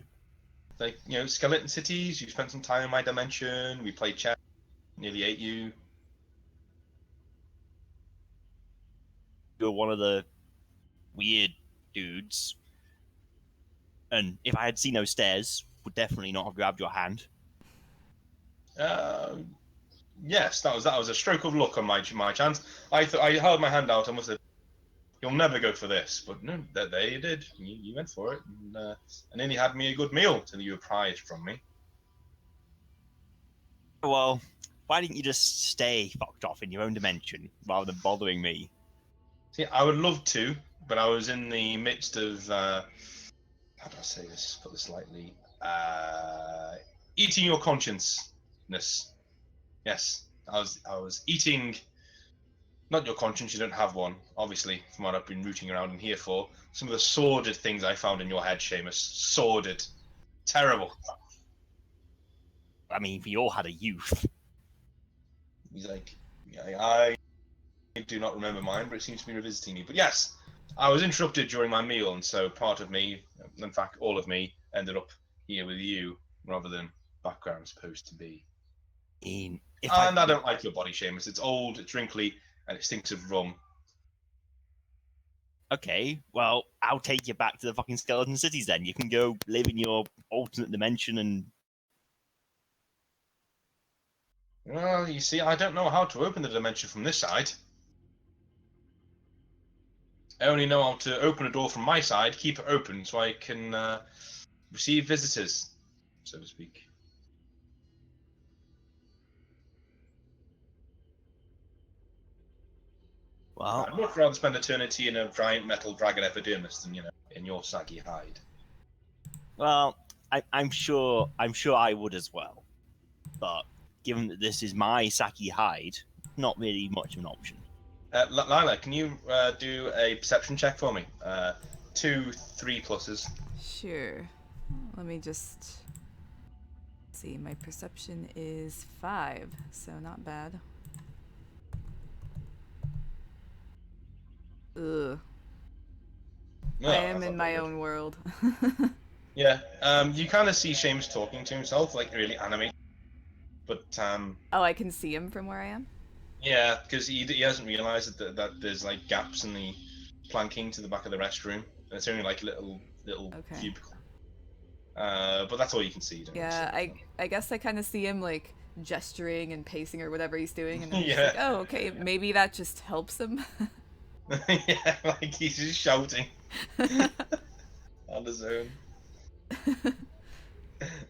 A: Like, skeleton cities. You spent some time in my dimension. We played chess. Nearly ate you.
B: You're one of the weird dudes. And if I had seen those stairs, would definitely not have grabbed your hand.
A: Yes, that was a stroke of luck on my chance. I held my hand out. I must have. You'll never go for this, but no, there you did. You went for it, and then you had me a good meal till you were prized from me.
B: Well, why didn't you just stay fucked off in your own dimension rather than bothering me?
A: See, I would love to, but I was in the midst of how do I say this? Put this lightly. Eating your consciousness. Yes, I was eating. Not your conscience, you don't have one, obviously, from what I've been rooting around in here for. Some of the sordid things I found in your head, Seamus. Sordid. Terrible.
B: I mean, we all had a youth.
A: He's like, I do not remember mine, but it seems to be revisiting me. But yes, I was interrupted during my meal, and so part of me, in fact, all of me, ended up here with you, rather than back where I'm supposed to be. I don't like your body, Seamus. It's old, it's wrinkly, and it stinks of rum.
B: Okay, well, I'll take you back to the fucking skeleton cities then. You can go live in your alternate dimension and...
A: Well, you see, I don't know how to open the dimension from this side. I only know how to open a door from my side, keep it open, so I can receive visitors, so to speak.
B: Well,
A: I'd much rather spend eternity in a giant metal dragon epidermis than, in your saggy hide.
B: well, I'm sure I would as well. But given that this is my Saki hide, not really much of an option.
A: Lila, can you do a perception check for me? 2 3 pluses.
C: Sure. Let me just see. My perception is 5, so not bad. Ugh.
A: No,
C: I am
A: that's
C: in
A: not very
C: my
A: good.
C: own world.
A: Yeah. You kind of see Seamus talking to himself, like really animated. But
C: Oh, I can see him from where I am?
A: yeah, because he hasn't realised that there's like gaps in the planking to the back of the restroom. And it's only like little
C: Okay.
A: cubicle. But that's all you can see. You don't really see
C: Yeah,
A: much
C: I guess I kind of see him like gesturing and pacing or whatever he's doing, and
A: else.
C: I'm just like, oh, okay, maybe that just helps him.
A: Yeah, like he's just shouting on his own.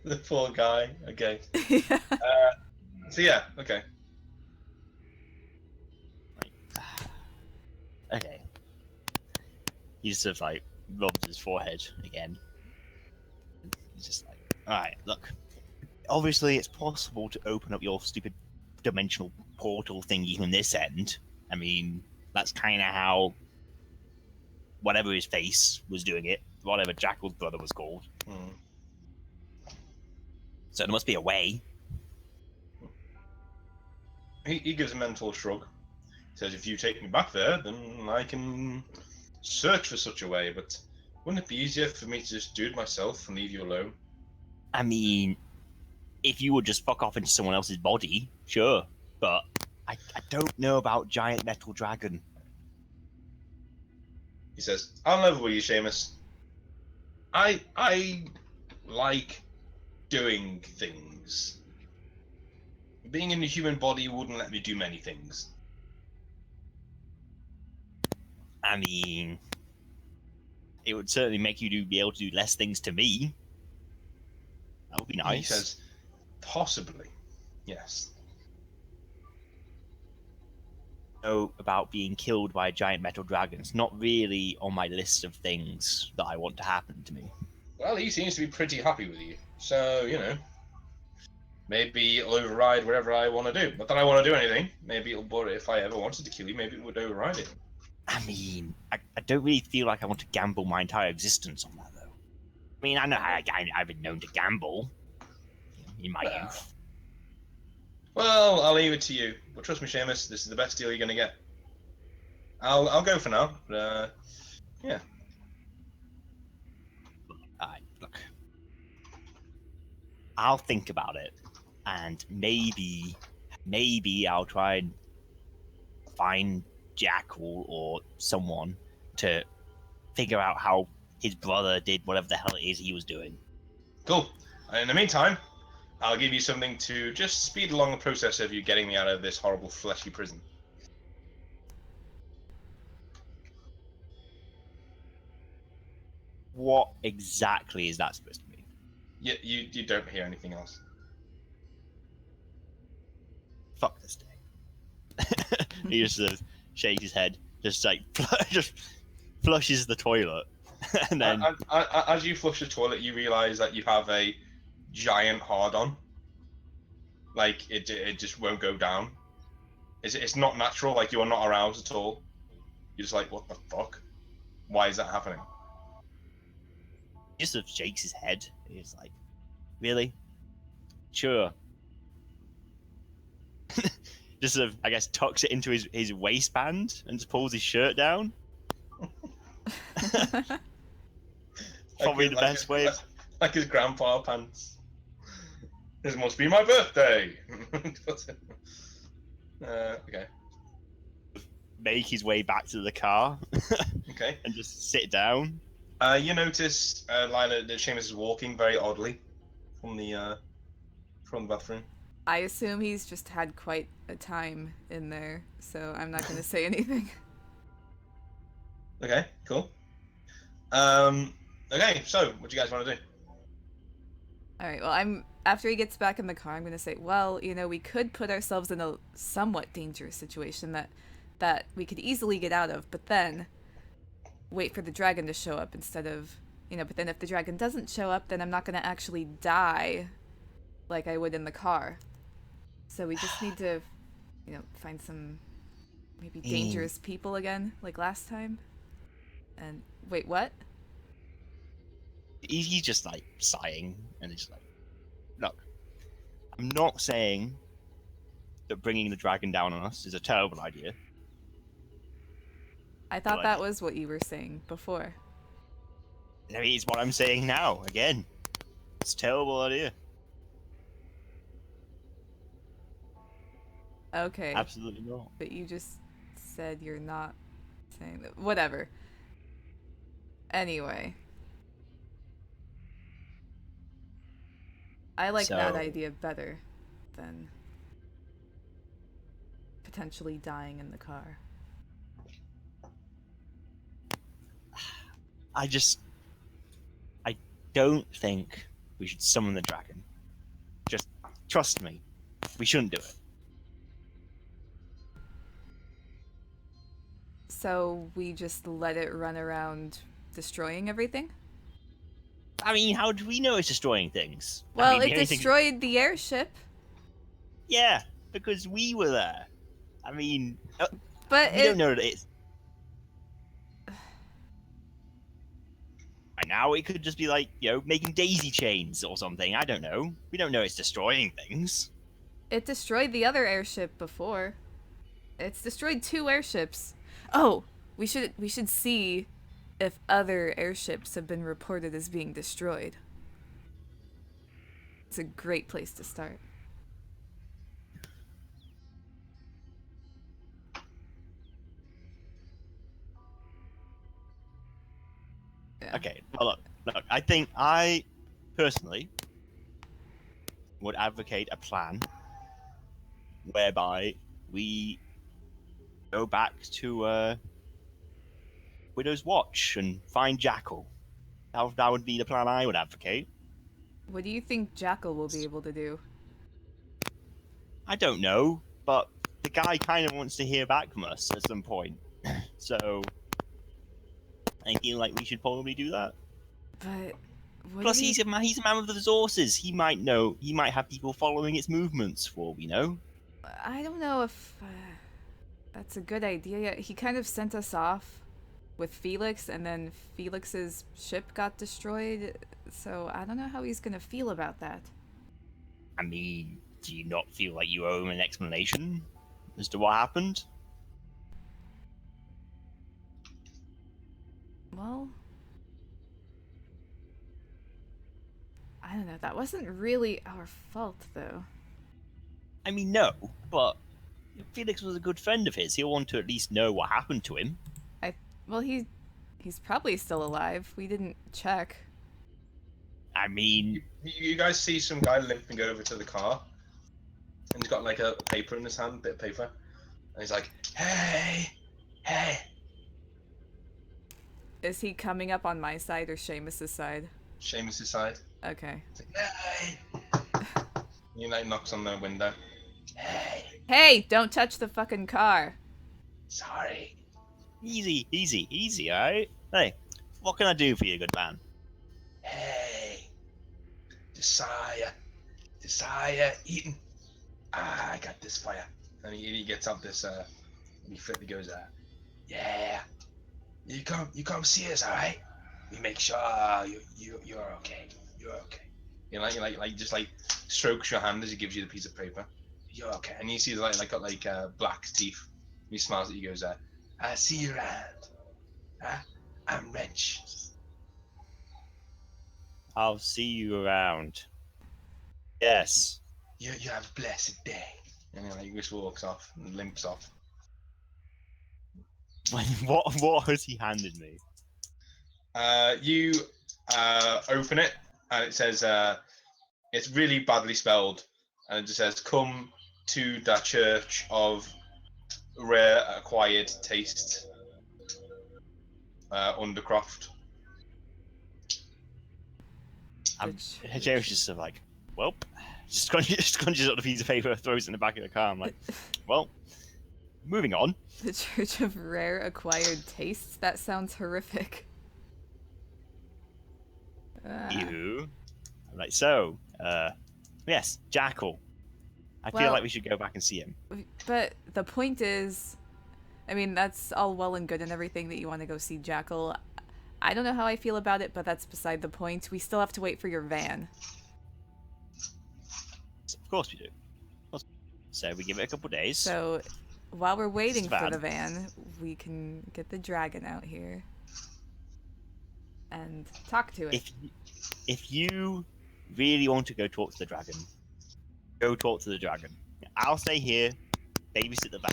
A: The poor guy. Okay.
C: Yeah.
A: So yeah, okay.
B: Okay. He just sort of like rubs his forehead again. He's just like, alright, look. Obviously, it's possible to open up your stupid dimensional portal thingy from this end. I mean, that's kind of how whatever his face was doing it, whatever Jackal's brother was called.
A: Hmm.
B: So there must be a way.
A: He gives a mental shrug. He says, "If you take me back there, then I can search for such a way. But wouldn't it be easier for me to just do it myself and leave you alone?"
B: I mean, if you would just fuck off into someone else's body, sure. But I don't know about giant metal dragon.
A: He says, "I'll level with you, Seamus. I like doing things. Being in a human body wouldn't let me do many things."
B: I mean, it would certainly make you be able to do less things to me. That would be nice.
A: He says, "Possibly, yes."
B: Know about being killed by a giant metal dragon. It's not really on my list of things that I want to happen to me.
A: Well, he seems to be pretty happy with you. So, maybe it'll override whatever I want to do. Not that I want to do anything. Maybe it'll, but if I ever wanted to kill you, maybe it would override it.
B: I mean, I don't really feel like I want to gamble my entire existence on that, though. I mean, I know I've been known to gamble in my
A: Well.
B: youth.
A: Well, I'll leave it to you. But trust me, Seamus, this is the best deal you're going to get. I'll go for now. But, yeah.
B: Alright, look. I'll think about it, and maybe I'll try and find Jackal or someone to figure out how his brother did whatever the hell it is he was doing.
A: Cool. And in the meantime, I'll give you something to just speed along the process of you getting me out of this horrible fleshy prison.
B: What exactly is that supposed to mean?
A: You don't hear anything else.
B: Fuck this day. He just sort of shakes his head, just like just flushes the toilet, and then
A: As you flush the toilet, you realise that you have a giant hard-on. Like, it just won't go down. It's not natural, like you are not aroused at all. You're just like, what the fuck? Why is that happening?
B: he just sort of shakes his head. He's like, really? Sure. Just sort of, I guess, tucks it into his waistband and just pulls his shirt down. Probably the best way.
A: Like his grandpa pants. This must be my birthday. Okay.
B: Make his way back to the car
A: Okay.
B: and just sit down.
A: You notice, Lila, that Seamus is walking very oddly from the bathroom.
C: I assume he's just had quite a time in there, so I'm not going to say anything.
A: Okay, cool. Okay, so what do you guys want to do?
C: All right, well, after he gets back in the car, I'm going to say, well, we could put ourselves in a somewhat dangerous situation that we could easily get out of, but then wait for the dragon to show up instead of, but then if the dragon doesn't show up, then I'm not going to actually die like I would in the car. So we just need to, find some maybe dangerous people again, like last time. And wait, what?
B: He's just like sighing and he's like, look, I'm not saying that bringing the dragon down on us is a terrible idea.
C: I thought
B: But
C: that was what you were saying before.
B: no, it's what I'm saying now. Again, it's a terrible idea.
C: Okay.
B: Absolutely not.
C: But you just said you're not saying that. Whatever. Anyway. I like that
B: So-
C: idea better than potentially dying in the car.
B: I don't think we should summon the dragon. Just trust me, we shouldn't do it.
C: So we just let it run around destroying everything?
B: I mean, how do we know it's destroying things?
C: Well,
B: I mean, the
C: it
B: only thing-
C: destroyed the airship.
B: Yeah, because we were there. I mean,
C: But
B: we don't know that it's. Right now, it could just be like, making daisy chains or something. I don't know. We don't know it's destroying things.
C: it destroyed the other airship before. It's destroyed 2 airships. Oh, we should see if other airships have been reported as being destroyed. It's a great place to start. Yeah.
B: Okay, well, look, I think I, personally, would advocate a plan whereby we go back to Widow's Watch and find Jackal. That would be the plan I would advocate.
C: What do you think Jackal will be able to do?
B: I don't know, but the guy kind of wants to hear back from us at some point. So I feel like we should probably do that.
C: But what
B: Plus,
C: do you...
B: he's a man with the resources. He might know. He might have people following its movements, for all we know.
C: I don't know if that's a good idea yet. He kind of sent us off with Felix, and then Felix's ship got destroyed. So I don't know how he's gonna feel about that.
B: I mean, do you not feel like you owe him an explanation as to what happened?
C: Well, I don't know. That wasn't really our fault, though.
B: I mean, no, but Felix was a good friend of his. He'll want to at least know what happened to him.
C: Well, he's probably still alive. We didn't check.
B: I mean,
A: You guys see some guy limping over to the car, and he's got like a paper in his hand, bit of paper, and he's like, "Hey, hey."
C: Is he coming up on my side or Seamus's side?
A: Seamus's side.
C: Okay.
A: He's like, "Hey." He like knocks on the window. Hey,
C: Hey, don't touch the fucking car.
A: sorry.
B: easy, alright? Hey, what can I do for you, good man?
A: Hey, Desire, eating. I got this for you. And he gets up this and he flippantly goes, yeah, you come see us, all right? We make sure you're okay. You're okay. You know, like just like strokes your hand as he gives you the piece of paper. You're okay. And you see like got like black teeth. He smiles at you, goes, I see you around. Huh? I'm Wrench.
B: I'll see you around. Yes.
A: You have a blessed day. And he just walks off and limps off.
B: What has he handed me?
A: You open it and it says it's really badly spelled, and it just says, "Come to the Church of Rare Acquired Taste, Undercroft."
B: Jerry's just sort of like, well, just scrunches up the piece of paper, throws it in the back of the car. I'm like, well, moving on.
C: The Church of Rare Acquired Tastes? That sounds horrific.
B: You. I'm like, so, yes, Jackal. I feel
C: Well-
B: like we should go back and see him.
C: But the point is, I mean, that's all well and good and everything that you want to go see Jackal. I don't know how I feel about it, but that's beside the point. We still have to wait for your van.
B: Of course we do. So we give it a couple days.
C: So while we're waiting for
B: bad.
C: the van, we can get the dragon out here and talk to it.
B: If you really want to go talk to the dragon, go talk to the dragon. I'll stay here, babysit the van.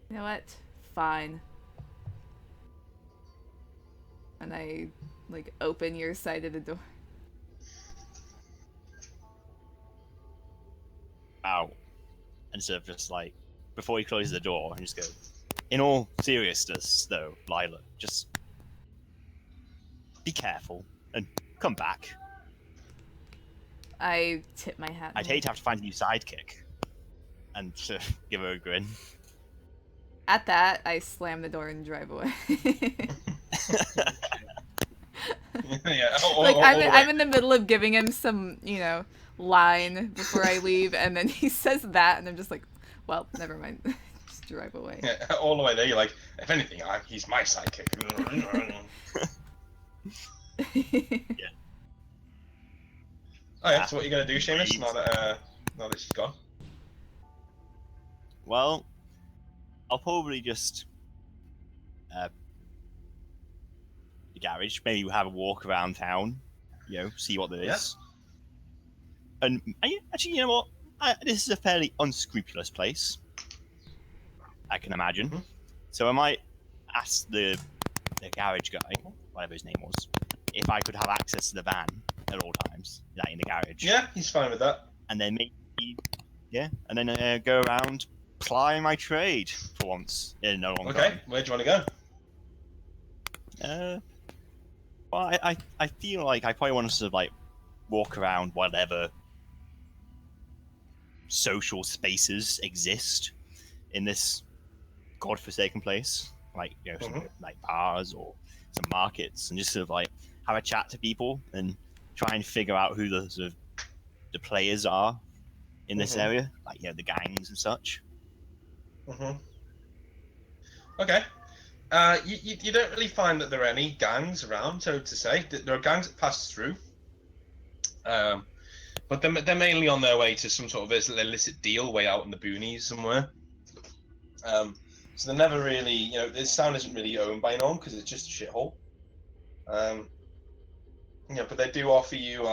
C: You know what? Fine. And I, like, open your side of the door.
B: Out. And sort of just like, before he closes the door, and just go, in all seriousness, though, Lila, just be careful and come back.
C: I tip my hat.
B: I'd hate to have to find a new sidekick. And give her a grin.
C: At that, I slam the door and drive away.
A: Yeah.
C: Like, I'm in the middle of giving him some, line before I leave, and then he says that, and I'm just like, well, never mind. Just drive away.
A: Yeah, all the way there, you're like, if anything, he's my sidekick.
B: Yeah.
A: Okay, so what are you gonna do, Seamus? Now that she's gone.
B: Well, I'll probably just the garage. Maybe have a walk around town. See what there is. And actually, you know what? This is a fairly unscrupulous place. I can imagine.
A: Mm-hmm.
B: So I might ask the garage guy, whatever his name was, if I could have access to the van at all times, like in the garage.
A: Yeah, he's fine with that.
B: And then and then go around, ply my trade for once in a long
A: Okay,
B: time.
A: where do you want to go?
B: Well, I feel like I probably want to sort of like walk around whatever social spaces exist in this godforsaken place, like some, like bars or some markets, and just sort of like have a chat to people and try and figure out who the sort of the players are in this area, like the gangs and such.
A: Okay. You don't really find that there are any gangs around, so to say. There are gangs that pass through, but they're mainly on their way to some sort of illicit deal way out in the boonies somewhere. So they're never really, this town isn't really owned by anyone because it's just a shithole. But they do offer you.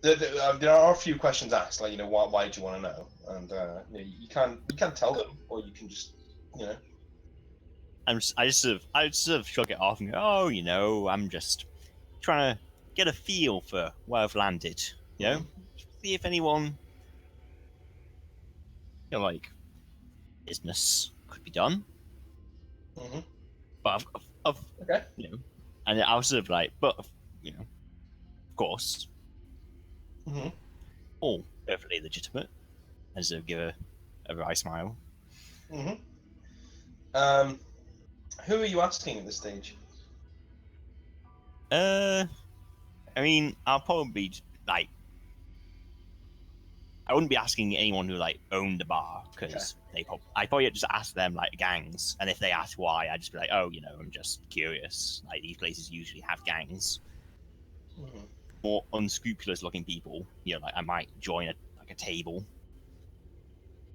A: There are a few questions asked, like why do you want to know, and you can tell them, or you can just
B: I just sort of shrug it off and go, oh, I'm just trying to get a feel for where I've landed, see if anyone, like business could be done. But
A: okay.
B: And I was sort of like, but of course, all perfectly legitimate, and sort of give a wry smile.
A: Who are you asking at this stage?
B: I mean, I'll probably like. I wouldn't be asking anyone who like owned the bar because I probably just ask them like gangs, and if they ask why, I'd just be like, oh, I'm just curious. Like these places usually have gangs. More unscrupulous looking people, like I might join a table,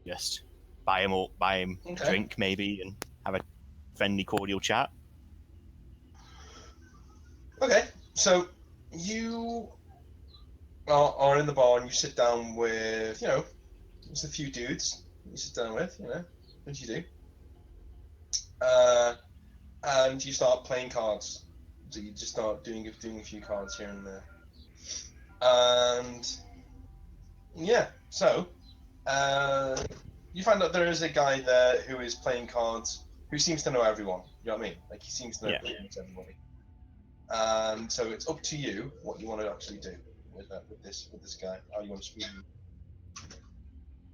B: just buy him a drink maybe, and have a friendly, cordial chat.
A: Okay, so you are in the bar and you sit down with, there's a few dudes you sit down with, what do you do? And you start playing cards. So you just start doing a few cards here and there. And so you find out there is a guy there who is playing cards, who seems to know everyone. You know what I mean? Like he seems to know pretty much everybody. And so it's up to you what you want to actually do with this guy. How you want to speak.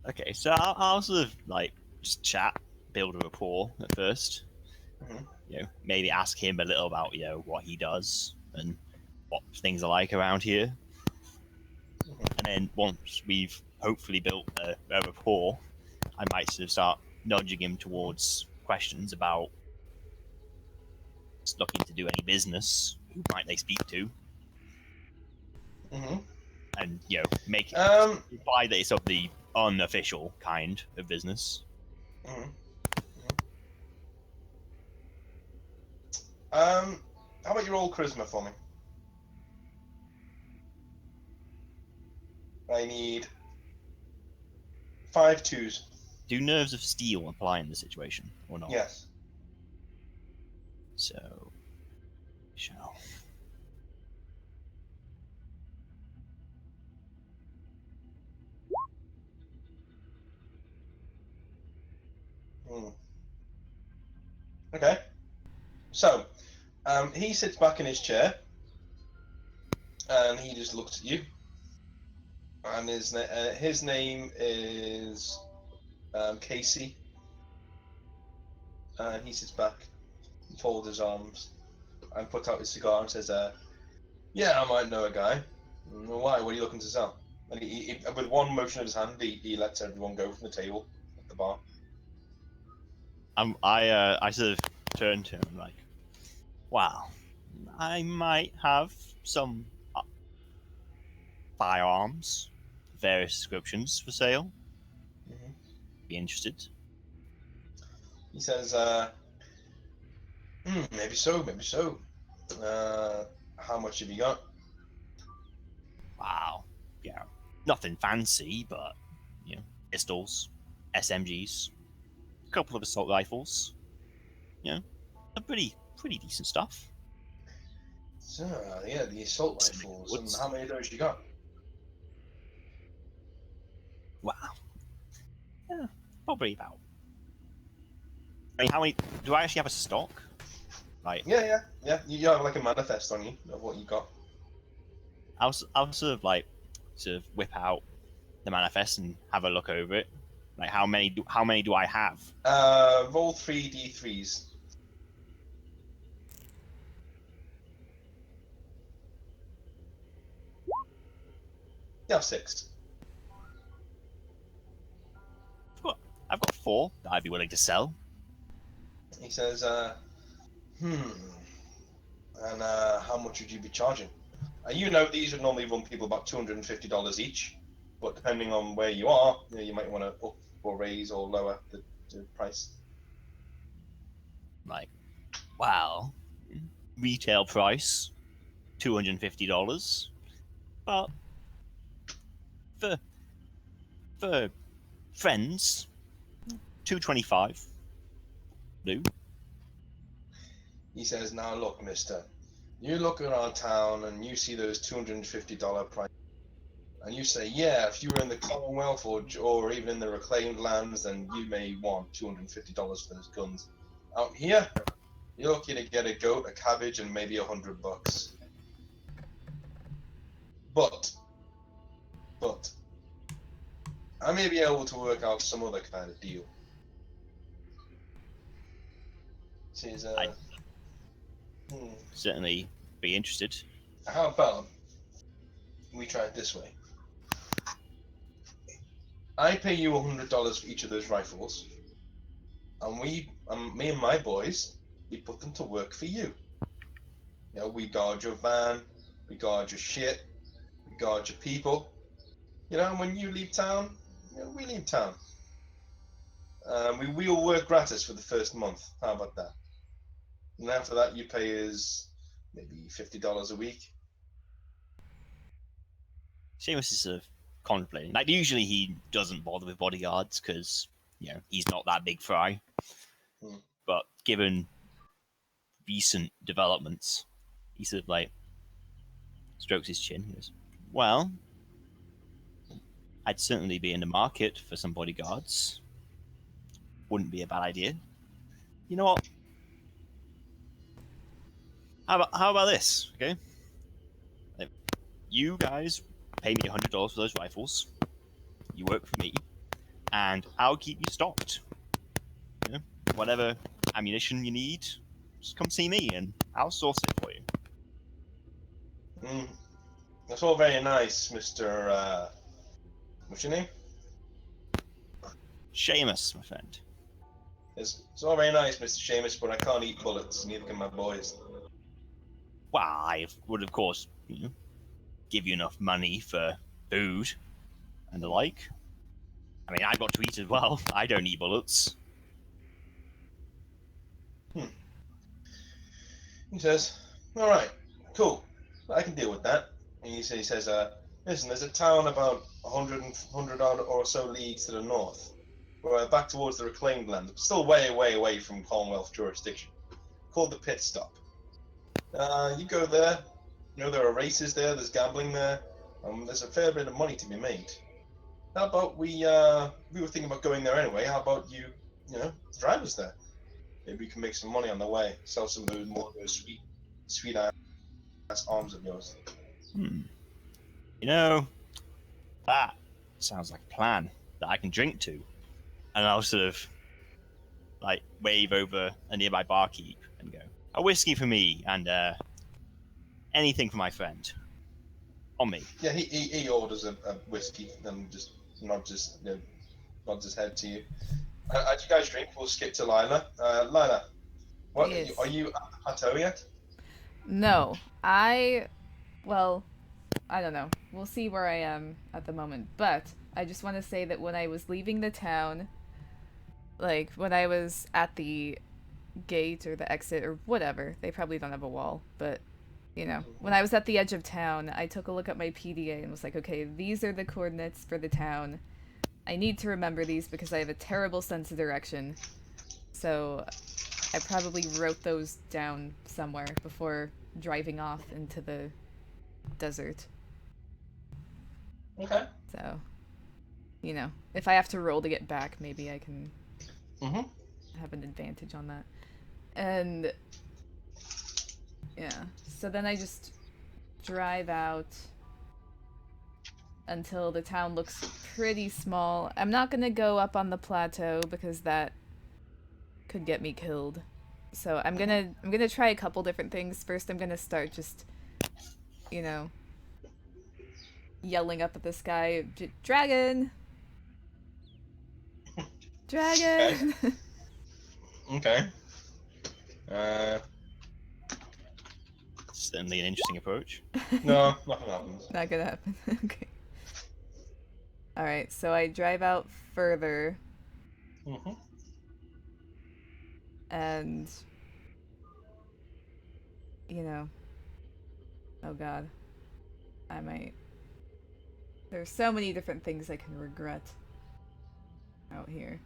B: Okay, so I'll sort of like just chat, build a rapport at first,
A: Mhm.
B: Maybe ask him a little about what he does and what things are like around here.
A: Mhm.
B: And then once we've hopefully built a rapport, I might sort of start nudging him towards questions about looking to do any business. Who might they speak to?
A: Mhm.
B: And make it
A: Um.
B: imply that it's of the unofficial kind of business.
A: Mhm. Um. How about your old charisma for me? I need 5 twos.
B: Do nerves of steel apply in the situation or not?
A: Yes.
B: So, shall.
A: Mm. Okay. So, he sits back in his chair, and he just looks at you. And his name is Casey. And he sits back, folds his arms, and puts out his cigar and says, "Yeah, I might know a guy. Why? What are you looking to sell?" And with one motion of his hand, he lets everyone go from the table at the bar.
B: I sort of turn to him like, wow, I might have some firearms, various descriptions for sale.
A: Mhm.
B: Be interested.
A: He says, maybe so, maybe so. How much have you got?"
B: Wow, nothing fancy, but pistols, SMGs, a couple of assault rifles. A pretty decent stuff.
A: So, yeah, the assault
B: Some
A: rifles. And
B: woods.
A: how many of those you got?
B: Wow, yeah, probably about. I mean, how many do I actually have a stock? Like,
A: Yeah. You have like a manifest on you of what you got.
B: I'll sort of whip out the manifest and have a look over it. Like, how many do I have?
A: Roll 3d3s. You have 6.
B: I've got 4 that I'd be willing to sell.
A: He says, hmm. And how much would you be charging? These would normally run people about $250 each, but depending on where you are, you might want to up or raise or lower the price.
B: Like, wow, retail price $250, but for for friends, 225. Do
A: He says, now look, mister, you look around town and you see those $250 price, and you say, yeah, if you were in the Commonwealth or even in the reclaimed lands, then you may want $250 for those guns. Out here, you're lucky to get a goat, a cabbage, and maybe $100. But, but, I may be able to work out some other kind of deal. Says,
B: I'd
A: hmm,
B: certainly be interested.
A: how about we try it this way? I pay you $100 for each of those rifles, and me and my boys, we put them to work for you. We guard your van, we guard your shit, we guard your people. And when you leave town, we leave town. We will work gratis for the first month. How about that? And after that, you pay us maybe $50 a week.
B: Seamus is sort of contemplating. Like, usually he doesn't bother with bodyguards because he's not that big fry.
A: Hmm.
B: But given recent developments, he sort of like strokes his chin. He goes, "Well, I'd certainly be in the market for some bodyguards. Wouldn't be a bad idea. You know what? How about this? Okay, like, you guys pay me $100 for those rifles. You work for me, and I'll keep you stocked. Whatever. ammunition you need, just come see me and I'll source it for you.
A: That's all very nice, Mr. What's your name?
B: Seamus, my friend.
A: It's all very nice, Mr. Seamus, but I can't eat bullets, neither can my boys.
B: Well, I would, of course, give you enough money for food and the like. I mean, I got to eat as well. I don't eat bullets.
A: He says, all right, cool, I can deal with that. And he says, listen, there's a town about 100 odd or so leagues to the north. We're back towards the reclaimed land, still way, way away from Commonwealth jurisdiction, called the Pit Stop. You go there, there are races there, there's gambling there, there's a fair bit of money to be made. How about we were thinking about going there anyway, how about you drive us there? Maybe we can make some money on the way, sell some of those sweet ass arms of yours.
B: That sounds like a plan that I can drink to. And I'll sort of wave over a nearby barkeep and go, a whiskey for me and anything for my friend. On me.
A: Yeah, he orders a whiskey and just nods his head to you. As you guys drink, we'll skip to Lila. Lila, what
C: Yes.
A: are you at the plateau yet?
C: No, well, I don't know. We'll see where I am at the moment. But I just want to say that when I was leaving the town, when I was at the gate or the exit or whatever, they probably don't have a wall, but when I was at the edge of town, I took a look at my PDA and was like, okay, these are the coordinates for the town. I need to remember these because I have a terrible sense of direction. So I probably wrote those down somewhere before driving off into the desert.
A: Okay.
C: So, if I have to roll to get back, maybe I can have an advantage on that. And yeah, so then I just drive out until the town looks pretty small. I'm not gonna go up on the plateau because that could get me killed. So I'm gonna try a couple different things. First, I'm gonna start just, yelling up at the sky, dragon, dragon.
A: Okay.
B: Certainly an interesting approach.
A: No, nothing happens.
C: Not gonna happen. Okay. All right, so I drive out further. And oh god, there's so many different things I can regret out here.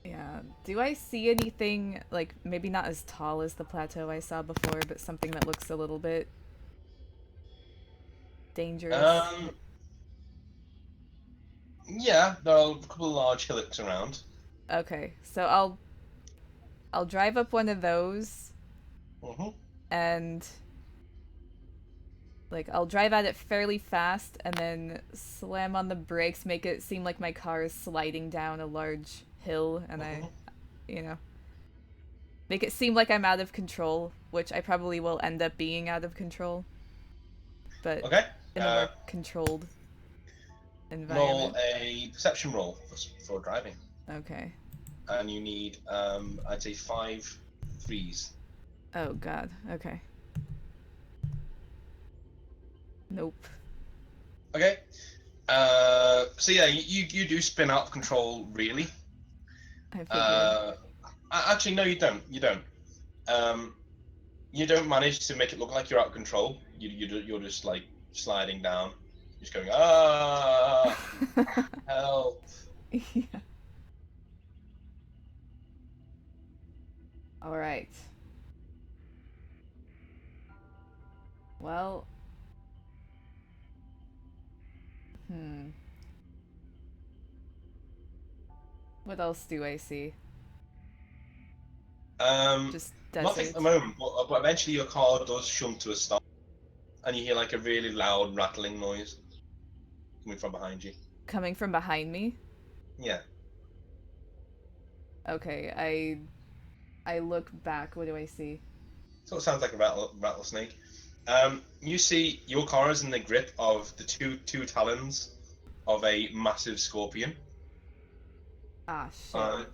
C: Yeah, do I see anything, maybe not as tall as the plateau I saw before, but something that looks a little bit dangerous?
A: Yeah, there are a couple of large hillocks around.
C: Okay, so I'll drive up one of those, and I'll drive at it fairly fast, and then slam on the brakes, make it seem like my car is sliding down a large hill, and I make it seem like I'm out of control, which I probably will end up being out of control, but in a more controlled environment.
A: Roll a perception roll for driving.
C: Okay.
A: And you need, I'd say 5 threes.
C: Oh god, okay. Nope.
A: Okay. So yeah, you do spin out of control, really.
C: I figured.
A: Actually, no, you don't. You don't. You don't manage to make it look like you're out of control. You're just sliding down, just going help.
C: Yeah. All right. Well. What else do I see? Just
A: Nothing
C: desert.
A: at the moment, but eventually your car does shunt to a stop, and you hear a really loud rattling noise coming from behind you.
C: Coming from behind me?
A: Yeah.
C: Okay, I look back. What do I see?
A: Sort of sounds like a rattlesnake. You see your car is in the grip of the two talons of a massive scorpion.
C: Ah, shit.
A: Uh,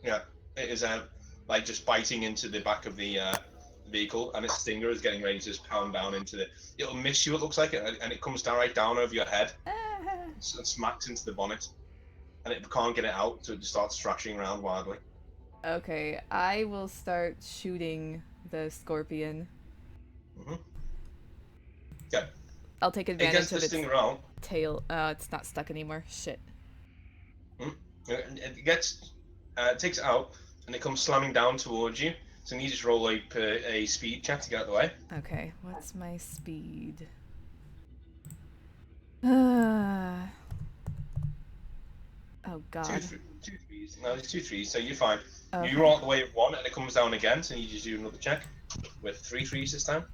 A: yeah, it is like just biting into the back of the vehicle, and its stinger is getting ready to just pound down into the. It'll miss you. It looks like it, and it comes down right down over your head and smacks into the bonnet, and it can't get it out, so it just starts thrashing around wildly.
C: Okay, I will start shooting the scorpion.
A: Hmm. Yeah,
C: I'll take
A: it
C: advantage
A: gets the
C: of its
A: stinger out.
C: tail. It's not stuck anymore. Shit.
A: It gets it takes it out, and it comes slamming down towards you. So you just roll a speed check to get out of the way.
C: Okay, what's my speed? Oh god.
A: Two threes. No, it's two threes, so you're fine.
C: Okay.
A: You roll out the way of one, and it comes down again, so you just do another check with three threes this time.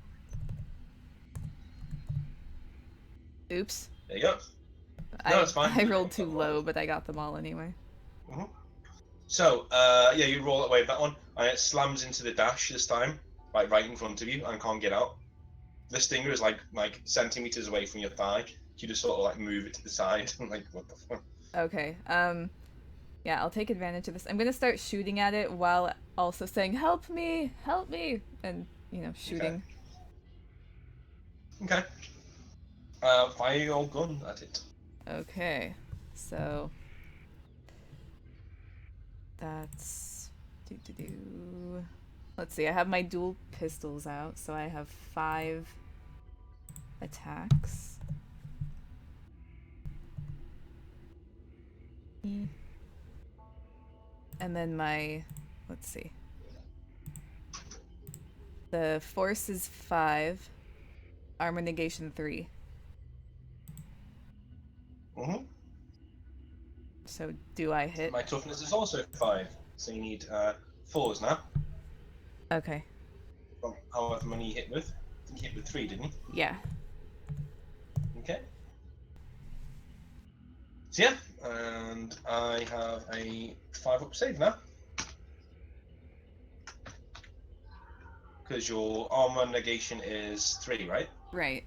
C: Oops.
A: There you go. No, it's fine.
C: I rolled too low, but I got them all anyway.
A: Mm-hmm. So, yeah, you roll that way of that one, and it slams into the dash this time, like right in front of you, and can't get out. The stinger is like centimeters away from your thigh. You just sort of like move it to the side, like what the fuck.
C: Okay. Yeah, I'll take advantage of this. I'm gonna start shooting at it while also saying, "Help me! Help me!" and shooting.
A: Okay. Fire your gun at it.
C: Okay. So that's do. Let's see. I have my dual pistols out, so I have 5 attacks. And then let's see. The force is 5, armor negation 3.
A: Mm-hmm.
C: So do I hit?
A: My toughness is also 5, so you need 4s now.
C: Okay.
A: From however many you hit with. I think you hit with 3, didn't you?
C: Yeah.
A: Okay. So yeah, and I have a 5-up save now. Because your armor negation is 3, right?
C: Right.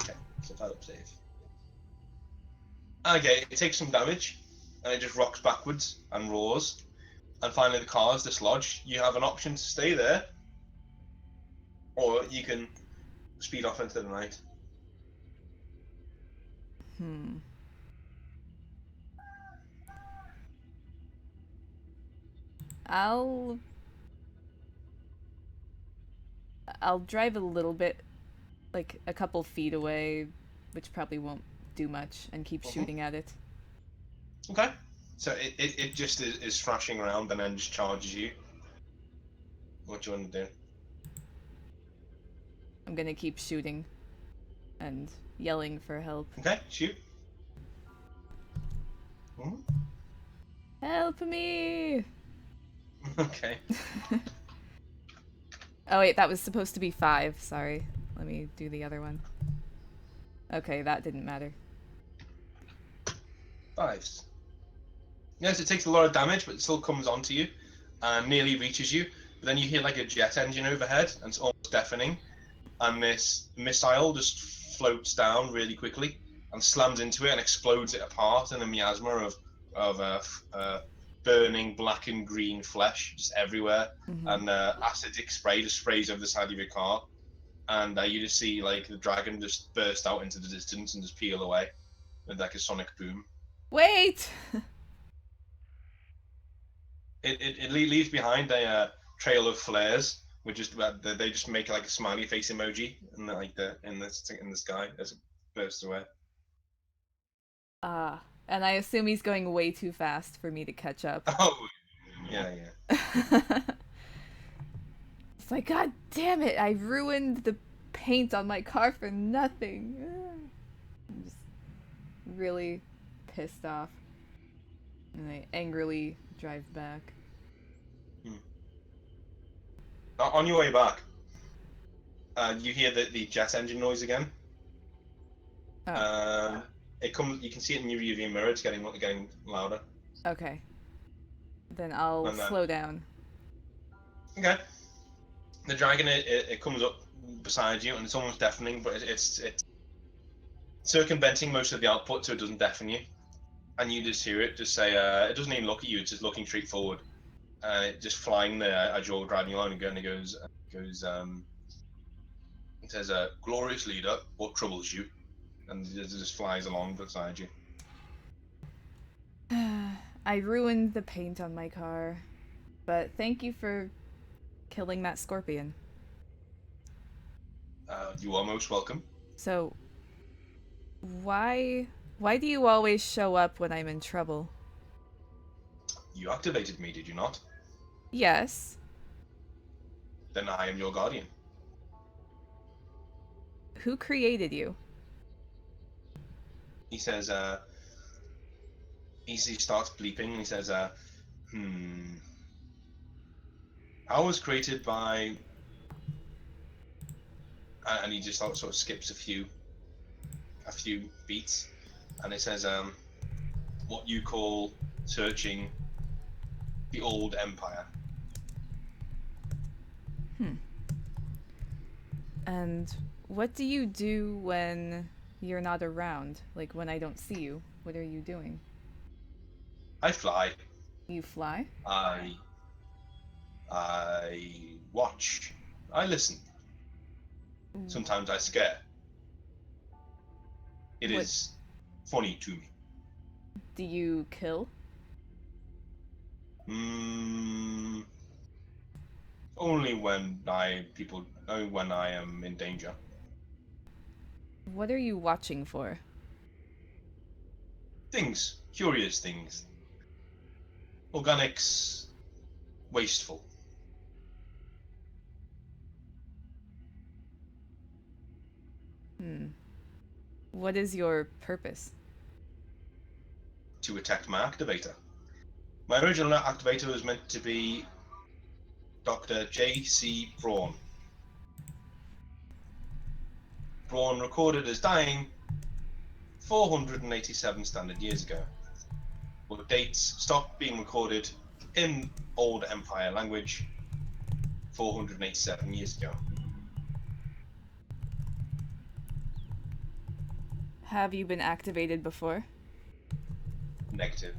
A: Okay, so 5-up save. Okay, it takes some damage, and it just rocks backwards and roars. And finally the car is dislodged. You have an option to stay there, or you can speed off into the night.
C: Hmm. I'll drive a little bit, like a couple feet away, which probably won't do much, and keep shooting at it.
A: Okay. So it just is thrashing around and then just charges you. What do you want to do?
C: I'm gonna keep shooting and yelling for help.
A: Okay, shoot. Mhm.
C: Help me!
A: Okay.
C: Oh wait, that was supposed to be 5. Sorry. Let me do the other one. Okay, that didn't matter.
A: 5s. Yes, it takes a lot of damage, but it still comes onto you and nearly reaches you. But then you hear like a jet engine overhead, and it's almost deafening. And this missile just floats down really quickly and slams into it and explodes it apart in a miasma of burning black and green flesh just everywhere.
C: Mm-hmm.
A: And acidic spray just sprays over the side of your car. And you just see like the dragon just burst out into the distance and just peel away with like a sonic boom.
C: Wait!
A: It leaves behind a trail of flares, which is they just make like a smiley face emoji and like in the sky as it bursts away.
C: And I assume he's going way too fast for me to catch up.
A: Oh, yeah.
C: It's like, God damn it, I ruined the paint on my car for nothing. I'm just really pissed off. And I angrily drive back.
A: On your way back, you hear the jet engine noise again.
C: Oh.
A: It comes. You can see it in your rearview mirror. It's getting louder.
C: Okay. Then I'll
A: And then,
C: slow down.
A: okay. The dragon it comes up beside you, and it's almost deafening, but it's circumventing most of the output, so it doesn't deafen you. And you just hear it just say, it doesn't even look at you. It's just looking straight forward, it just flying there as you're driving along, and it goes. It says, "Glorious leader, what troubles you?" And it just flies along beside you.
C: I ruined the paint on my car, but thank you for killing that scorpion.
A: You are most welcome.
C: So, why do you always show up when I'm in trouble?
A: You activated me, did you not?
C: Yes.
A: Then I am your guardian.
C: Who created you?
A: He says, he starts bleeping, and he says, I was created by, and he just sort of skips a few beats, and it says, what you call searching the old empire.
C: And what do you do when you're not around? Like when I don't see you? What are you doing?
A: I fly.
C: You fly?
A: I watch. I listen. Sometimes I scare. It
C: What
A: is funny to me.
C: do you kill?
A: Only when I am in danger.
C: What are you watching for?
A: Things, curious things. Organics, wasteful.
C: What is your purpose?
A: To attack my activator. My original activator was meant to be Dr. J.C. Braun. Braun recorded as dying 487 standard years ago. But dates stopped being recorded in Old Empire language 487 years ago.
C: Have you been activated before?
A: Negative.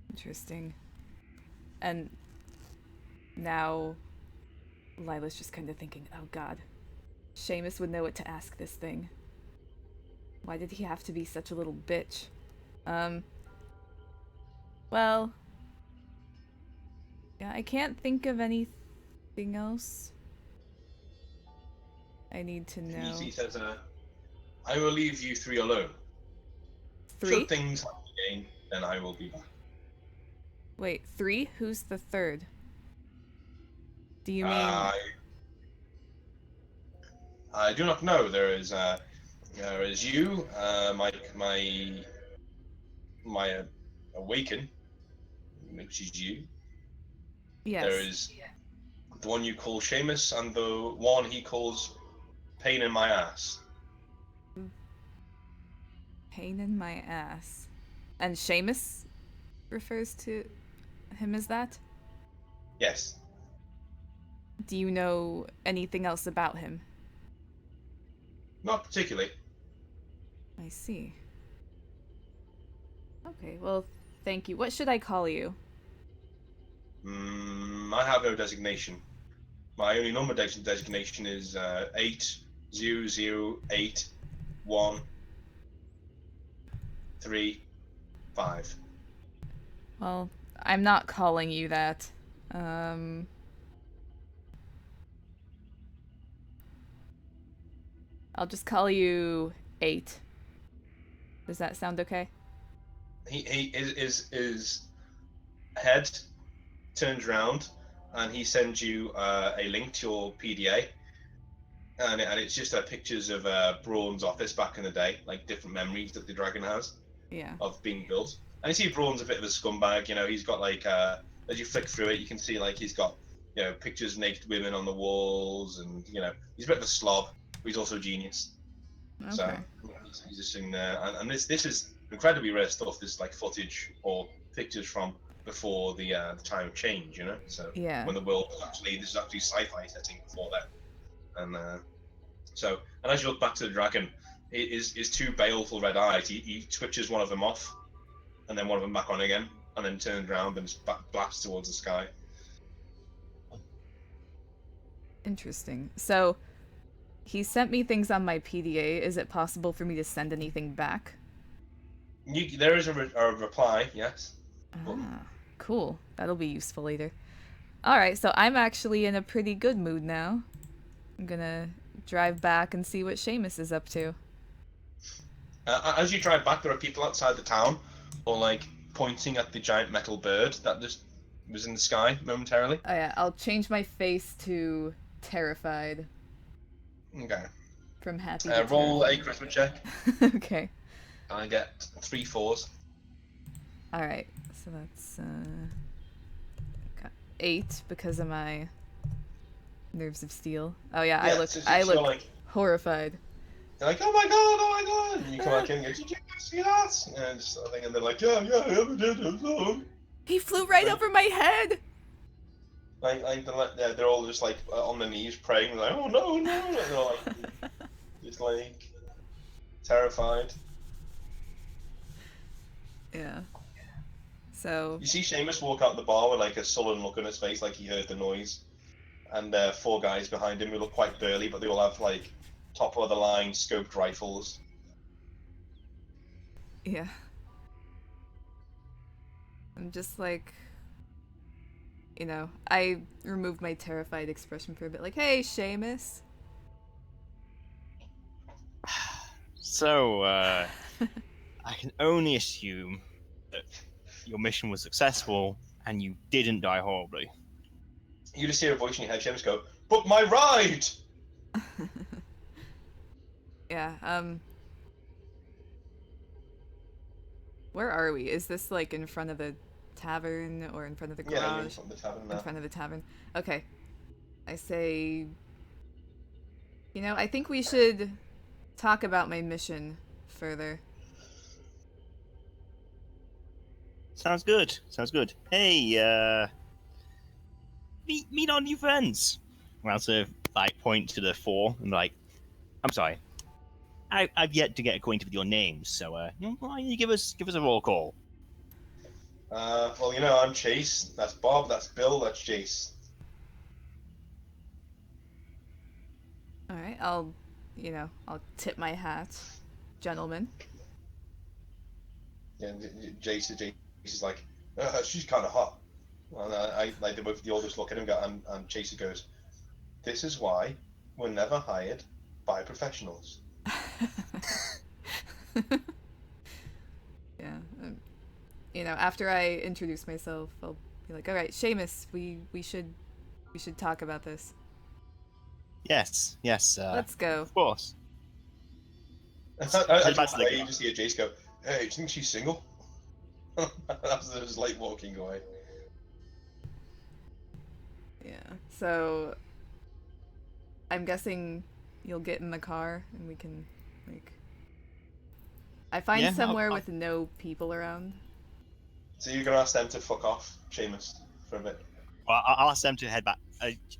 C: Interesting. And now Lila's just kind of thinking, oh god, Seamus would know what to ask this thing. Why did he have to be such a little bitch? Well, yeah, I can't think of anything else I need to know.
A: He says, I will leave you three alone.
C: 3?
A: Should things happen again, then I will be back.
C: Wait, 3? Who's the third? Do you mean...
A: I do not know. There is you, my awaken, which is you.
C: Yes.
A: There is the one you call Seamus, and the one he calls pain in my ass.
C: Pain in my ass. And Seamus refers to him as that?
A: Yes.
C: Do you know anything else about him?
A: Not particularly.
C: I see. Okay, well, thank you. What should I call you?
A: I have no designation. My only number designation is 8008135.
C: Well, I'm not calling you that. I'll just call you 8. Does that sound okay?
A: His head turns round, and he sends you a link to your PDA, and it's just pictures of Braun's office back in the day, like different memories that the dragon has
C: Yeah.
A: of being built. And you see Braun's a bit of a scumbag. You know, he's got like as you flick through it, you can see like he's got pictures of naked women on the walls, and he's a bit of a slob, but he's also a genius. So
C: Okay.
A: he's just sitting there, and this is incredibly rare stuff. This is like footage or pictures from before the time of change, So
C: Yeah.
A: when the world was this is actually sci-fi setting before that, and and as you look back to the dragon, his two baleful red eyes, he twitches one of them off, and then one of them back on again, and then turns around and just blasts towards the sky.
C: Interesting. So he sent me things on my PDA. Is it possible for me to send anything back?
A: There is a reply, yes.
C: Ah, cool. That'll be useful later. Alright, so I'm actually in a pretty good mood now. I'm gonna drive back and see what Seamus is up to.
A: As you drive back, there are people outside the town, or like pointing at the giant metal bird that just was in the sky momentarily.
C: Oh yeah, I'll change my face to terrified
A: Okay.
C: from happy to
A: Roll a
C: terrified.
A: charisma check.
C: Okay.
A: I get 3 4s.
C: Alright, so that's got 8 because of my nerves of steel. Oh yeah,
A: Yeah,
C: I
A: so
C: look
A: like,
C: horrified.
A: they're like, oh my god, and you come back in and go, did you see that? And just sort of thing, and they're like, yeah, I ever did.
C: He flew right
A: Like-
C: over my head!
A: They're all just like on their knees praying, like, oh no, and they're like, just like terrified.
C: Yeah. So,
A: You see Seamus walk out the bar with like a sullen look on his face, like he heard the noise, and 4 guys behind him who look quite burly, but they all have like top of the line scoped rifles.
C: yeah. I'm just like, I removed my terrified expression for a bit, like, hey, Seamus.
B: So, I can only assume that your mission was successful and you didn't die horribly.
A: You just hear a voice in your head, Seamus go, "But my ride!"
C: Yeah, where are we? Is this like in front of the tavern or in front of the garage?
A: Yeah, you're in front of the tavern now.
C: In front of the tavern. Okay. I say, I think we should talk about my mission further.
B: Sounds good. Sounds good. Hey, meet our new friends. I'll sort of like point to the 4 and like, I'm sorry, I've yet to get acquainted with your names, so why don't you give us a roll call?
A: Well, I'm Chase. That's Bob. That's Bill. That's Jace.
C: All right, I'll tip my hat, gentlemen.
A: Yeah, Jace is like, she's kind of hot. And they all just look at him and Chaser goes, "This is why we're never hired by professionals."
C: Yeah. After I introduce myself, I'll be like, "All right, Seamus, we should talk about this.
B: Yes.
C: Let's go."
B: Of course.
A: I
B: That's
A: just you just hear Jace go, "Hey, do you think she's single?" As they're just like walking away.
C: Yeah. So I'm guessing you'll get in the car and we can I find
B: Yeah,
C: somewhere
B: I'll-
C: with no people around.
A: So you're gonna ask them to fuck off, Seamus, for a bit.
B: Well, I'll ask them to head back.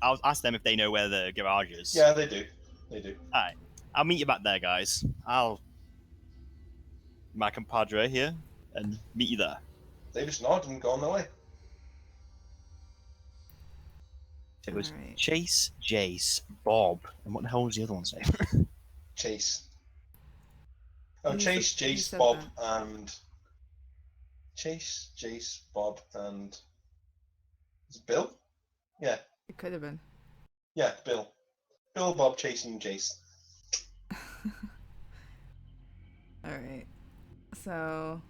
B: I'll ask them if they know where the garage is.
A: Yeah, they do. They do.
B: Alright. I'll meet you back there, guys. My compadre here, and meet you there.
A: They just nod and go on their way.
B: It was
C: Alright.
B: Chase, Jace, Bob, and what the hell was the other one's name?
A: Chase. Oh,
C: Who
A: Chase,
C: said- who
A: Jace,
C: said
A: Bob,
C: that?
A: and Chase, Jace, Bob, and is it Bill? Yeah,
C: It could have been.
A: yeah, Bill, Bob, Chase, and Jace.
C: Alright. So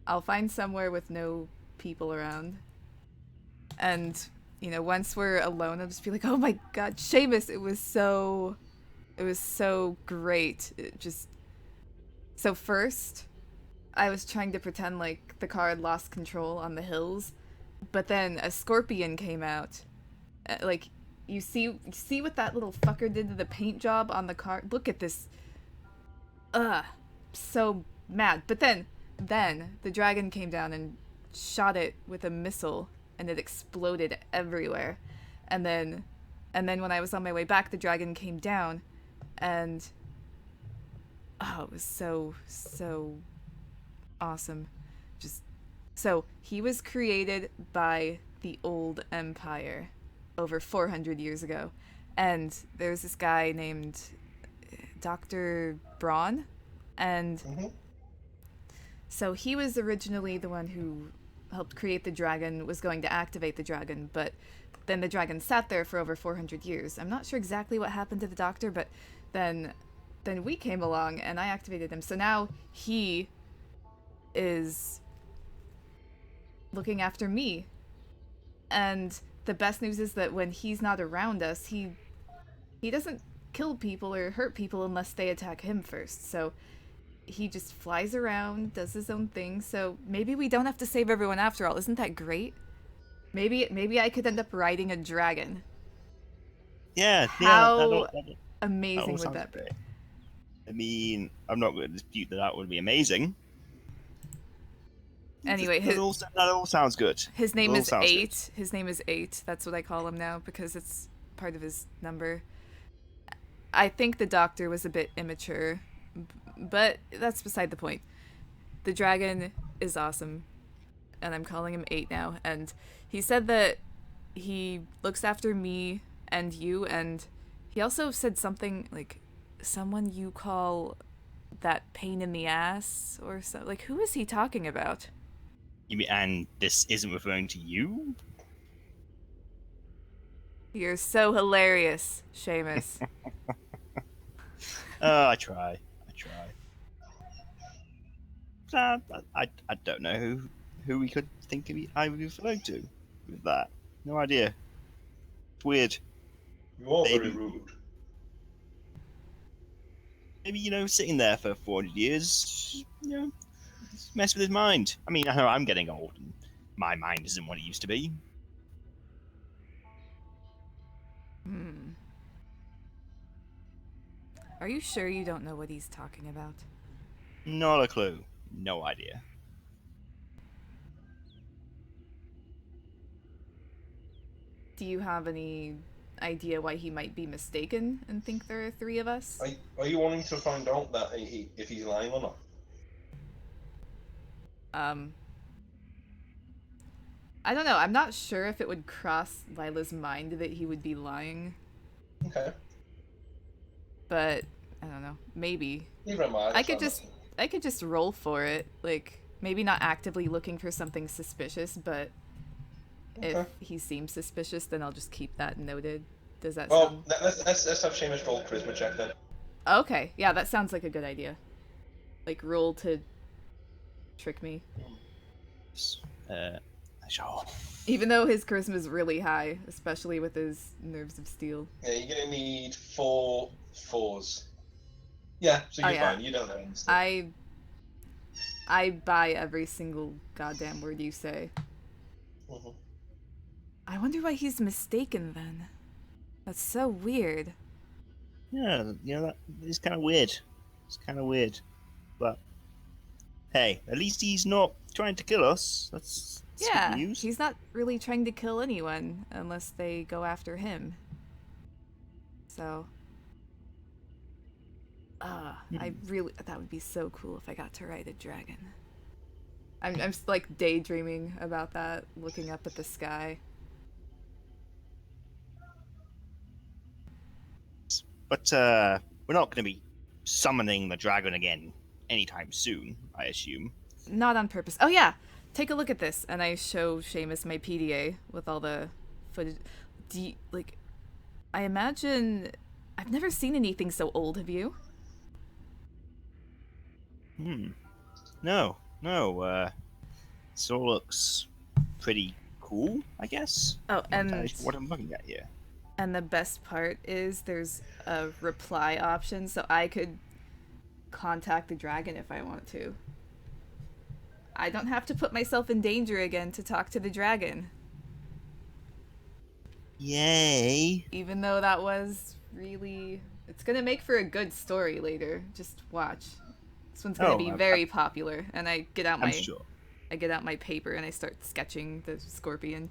C: I'll find somewhere with no people around. And, once we're alone, I'll just be like, "Oh my god, Seamus, it was so great." So first, I was trying to pretend like the car had lost control on the hills, but then a scorpion came out. Like, you see what that little fucker did to the paint job on the car? Look at this. So mad. But then the dragon came down and shot it with a missile, and it exploded everywhere. And then when I was on my way back, the dragon came down, and it was so awesome. Just so he was created by the old empire over 400 years ago, and there's this guy named Dr. Braun, and so he was originally the one who helped create the dragon, was going to activate the dragon, but then the dragon sat there for over 400 years. I'm not sure exactly what happened to the doctor, but then we came along and I activated him. So now he is looking after me. And the best news is that when he's not around us, he doesn't kill people or hurt people unless they attack him first. So he just flies around, does his own thing. So maybe we don't have to save everyone after all. Isn't that great? Maybe I could end up riding a dragon.
B: Yeah.
C: How
B: that
C: amazing would that be?
B: Great. I mean, I'm not going to dispute that would be amazing.
C: Anyway,
B: that all sounds good.
C: His name is 8. His name is 8. That's what I call him now because it's part of his number. I think the doctor was a bit immature, but that's beside the point. The dragon is awesome, and I'm calling him 8 now. And he said that he looks after me and you, and he also said something like, someone you call that pain in the ass, or so. Like, who is he talking about?
B: You mean, and this isn't referring to you?
C: You're so hilarious, Seamus.
B: I try. I don't know who we could think I would be referring to with that. No idea. It's weird.
A: You are very rude.
B: Maybe, sitting there for 400 years, mess with his mind. I mean, I know I'm getting old, and my mind isn't what it used to be.
C: Are you sure you don't know what he's talking about?
B: Not a clue. No idea.
C: Do you have any idea why he might be mistaken and think there are 3 of us?
A: Are you wanting to find out that if he's lying or not?
C: I don't know. I'm not sure if it would cross Lila's mind that he would be lying.
A: Okay.
C: But I don't know. Maybe.
A: Neither am I.
C: I could just roll for it. Like, maybe not actively looking for something suspicious, but if he seems suspicious, then I'll just keep that noted. Does that sound...
A: let's have Seamus roll charisma check then.
C: Okay, yeah, that sounds like a good idea. Like, roll to trick me.
B: Sure.
C: Even though his charisma is really high, especially with his nerves of steel.
A: Yeah, you're gonna need 4 4s. Yeah, so you're fine. You don't know anything.
C: I buy every single goddamn word you say.
A: Mm-hmm.
C: I wonder why he's mistaken then. That's so weird.
B: Yeah, that is kind of weird. It's kind of weird. But, hey, at least he's not trying to kill us. That's good news.
C: He's not really trying to kill anyone unless they go after him. So... that would be so cool if I got to ride a dragon. I'm just like daydreaming about that, looking up at the sky.
B: But we're not going to be summoning the dragon again anytime soon, I assume.
C: Not on purpose. Oh yeah, take a look at this. And I show Seamus my PDA with all the footage. I imagine... I've never seen anything so old, have you?
B: No. This all looks pretty cool, I guess.
C: Oh, and...
B: what I'm looking at here.
C: And the best part is there's a reply option, so I could contact the dragon if I want to. I don't have to put myself in danger again to talk to the dragon.
B: Yay!
C: Even though that was really... It's gonna make for a good story later. Just watch. This one's gonna
B: Oh,
C: be very popular. And I get out
B: I'm sure.
C: my paper and I start sketching the scorpion.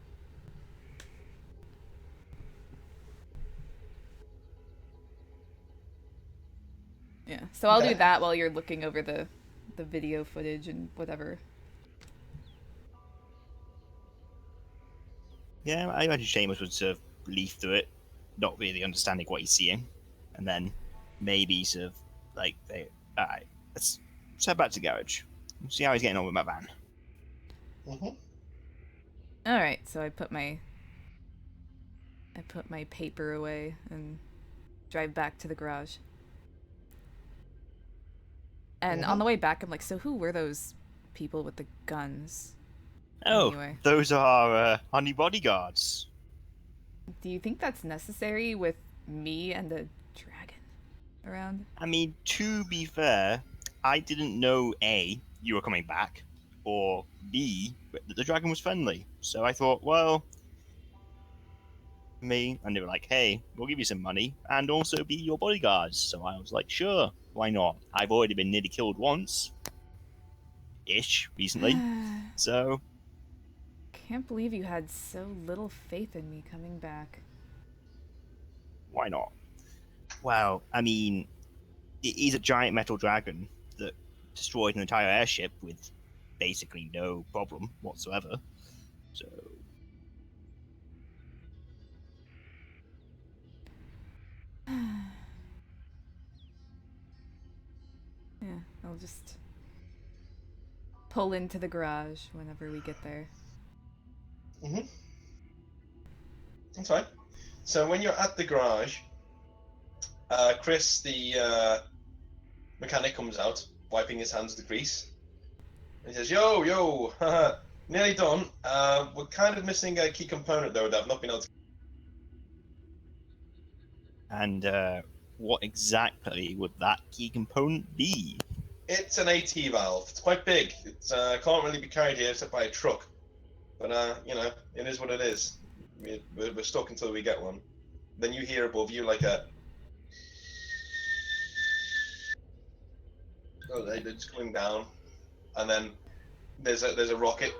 C: Yeah, so I'll do that while you're looking over the video footage and whatever.
B: Yeah, I imagine Seamus would sort of leaf through it, not really understanding what he's seeing, and then maybe sort of like, alright, let's head back to the garage. See how he's getting on with my van.
A: Mm-hmm.
C: All right, so I put my paper away and drive back to the garage. And on the way back, I'm like, so who were those people with the guns?
B: Oh,
C: Anyway.
B: those are our new bodyguards.
C: Do you think that's necessary with me and the dragon around?
B: I mean, to be fair, I didn't know A, you were coming back, or B, that the dragon was friendly. So I thought, well, me, and they were like, hey, we'll give you some money and also be your bodyguards. So I was like, sure, why not? I've already been nearly killed once, recently. So
C: Can't believe you had so little faith in me coming back.
B: why not? Well, I mean, it is a giant metal dragon that destroyed an entire airship with basically no problem whatsoever. So
C: Yeah, I'll just pull into the garage whenever we get there.
A: Mm-hmm. That's fine. So when you're at the garage, Chris, the mechanic, comes out, wiping his hands with the grease. And he says, yo, haha, nearly done. We're kind of missing a key component, though, that I've not been able to...
B: and what exactly would that key component be?
A: It's an AT valve. It's quite big. It can't really be carried here except by a truck. But, you know, it is what it is. We're stuck until we get one. Then you hear above you like a... Oh, they're just coming down. And then there's a rocket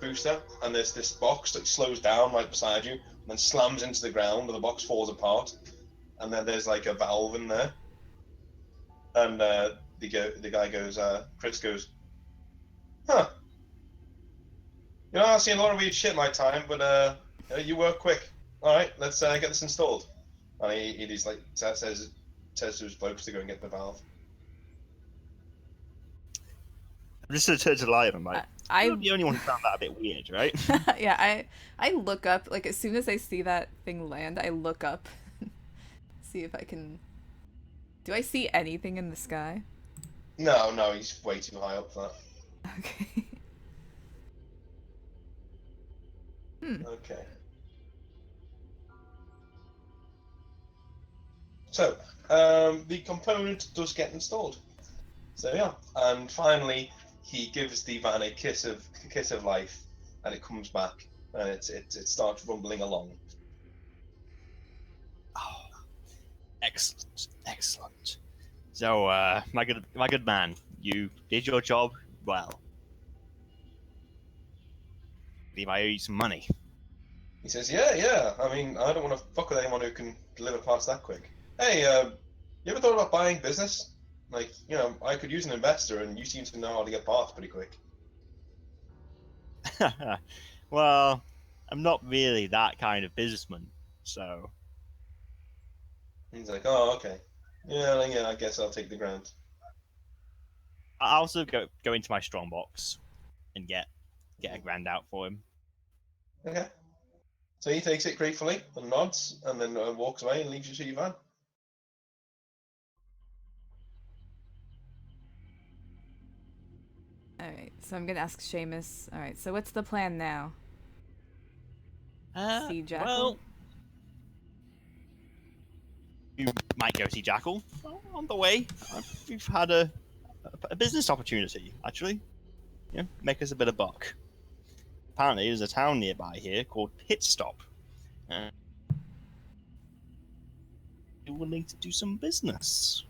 A: booster, and there's this box that slows down right beside you, and then slams into the ground, and the box falls apart. And then there's like a valve in there. And the guy goes, Chris goes, huh. You know, I've seen a lot of weird shit in my time, but you work quick. All right, let's get this installed. And he's like says to his folks to go and get the valve.
B: I'm just gonna turn to Lion. I'm like,
C: I'm
B: you're the only one who found that a bit weird, right?
C: yeah, I look up, like, as soon as I see that thing land, I look up. See if I can... Do I see anything in the sky?
A: No, he's way too high up for that.
C: Okay.
A: Okay. So, the component does get installed. So yeah, and finally he gives the van a kiss of life, and it comes back, and it starts rumbling along.
B: Oh, excellent. So, my good man, you did your job well. I believe I owe you some money.
A: He says, yeah. I mean, I don't want to fuck with anyone who can deliver parts that quick. Hey, you ever thought about buying business? Like, you know, I could use an investor, and you seem to know how to get parts pretty quick.
B: Well, I'm not really that kind of businessman, so.
A: He's like, oh, okay. Yeah, I guess I'll take the grant.
B: I also go into my strong box and get a grand out for him.
A: Okay. So he takes it gratefully and nods, and then walks away and leaves you to your van.
C: Alright, so I'm gonna ask Seamus. Alright, so what's the plan now? See Jackal?
B: Well, you might go see Jackal. On the way, we've had a business opportunity, actually. make us a bit of buck. Apparently, there's a town nearby here called Pit Stop. You're willing to do some business,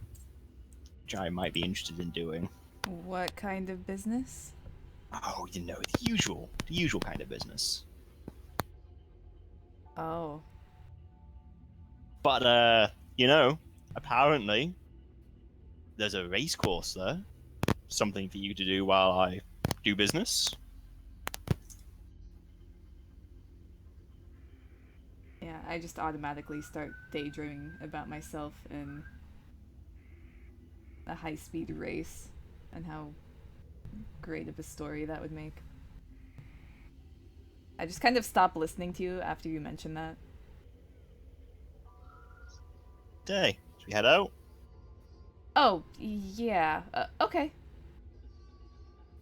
B: which I might be interested in doing.
C: What kind of business?
B: Oh, the usual kind of business.
C: Oh.
B: But apparently there's a race course there. Something for you to do while I do business.
C: Yeah, I just automatically start daydreaming about myself in a high-speed race and how great of a story that would make. I just kind of stopped listening to you after you mentioned that.
B: Day. Should we head out?
C: Oh, yeah. Okay.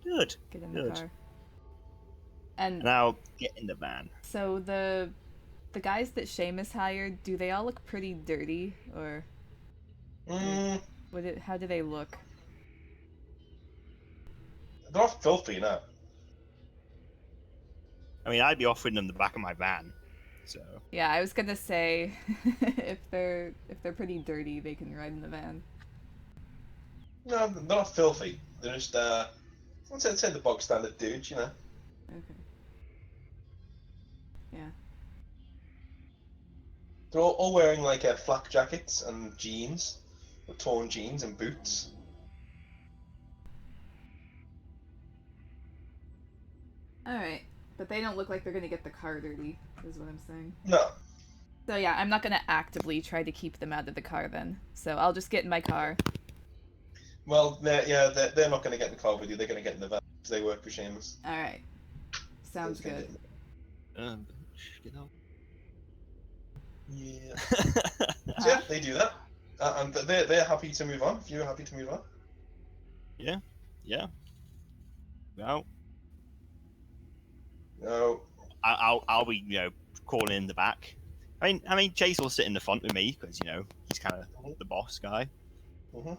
B: Good.
C: Get in the
B: Good.
C: car. And
B: Now get in the van.
C: so the guys that Seamus hired, do they all look pretty dirty, or
A: Mm,
C: how do they look?
A: they're not filthy, no.
B: I mean, I'd be offering them the back of my van. So
C: Yeah, I was gonna say if they're pretty dirty, they can ride in the van.
A: No, they're not filthy. They're just, I'd say the bog standard dudes, you know.
C: Okay. Yeah.
A: They're all wearing like flak jackets and jeans, with torn jeans and boots.
C: All right, but they don't look like they're gonna get the car dirty, is what I'm saying.
A: No.
C: So yeah, I'm not gonna actively try to keep them out of the car then. So I'll just get in my car.
A: Well, they're not going to get in the car with you. They're going to get in the van because they work for Seamus.
C: All right. Sounds
A: They're gonna
C: good.
B: get out.
A: Yeah. So yeah, they do that, and they're happy to move on. If you're happy to move on.
B: Yeah. Well,
A: No.
B: I'll be crawling in the back. I mean, Chase will sit in the front with me because he's kind of the boss guy.
A: Mhm.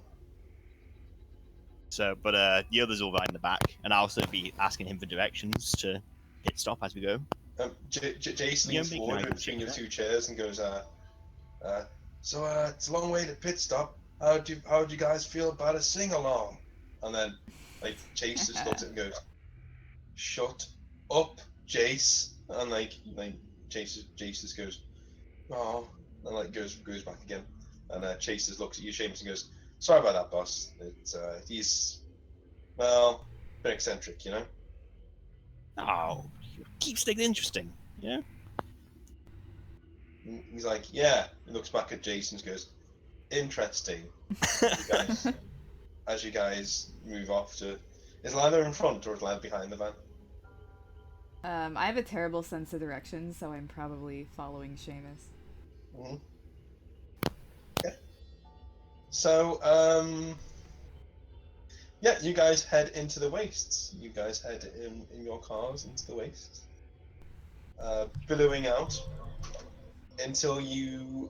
B: So, but the others will ride in the back, and I'll also be asking him for directions to pit stop as we go.
A: Jace
B: Yeah,
A: leans
B: make
A: forward
B: an
A: between
B: eye
A: your
B: check.
A: two chairs and goes, so it's a long way to pit stop. How'd you guys feel about a sing along? And then like Chase just looks at him and goes, "Shut up, Jace." And like Jace just goes, "Oh," and like goes back again. And Chase just looks at you, Seamus, and goes, "Sorry about that, boss. He's well, a bit eccentric, you know."
B: Oh, keeps things interesting. Yeah.
A: And he's like, "Yeah." He looks back at Jason and goes, "Interesting." As you guys move off to, is Lila in front or is Lila behind the van?
C: I have a terrible sense of direction, so I'm probably following Seamus.
A: Mm-hmm. Okay. So, yeah, you guys head into the wastes. You guys head in your cars into the wastes, billowing out until you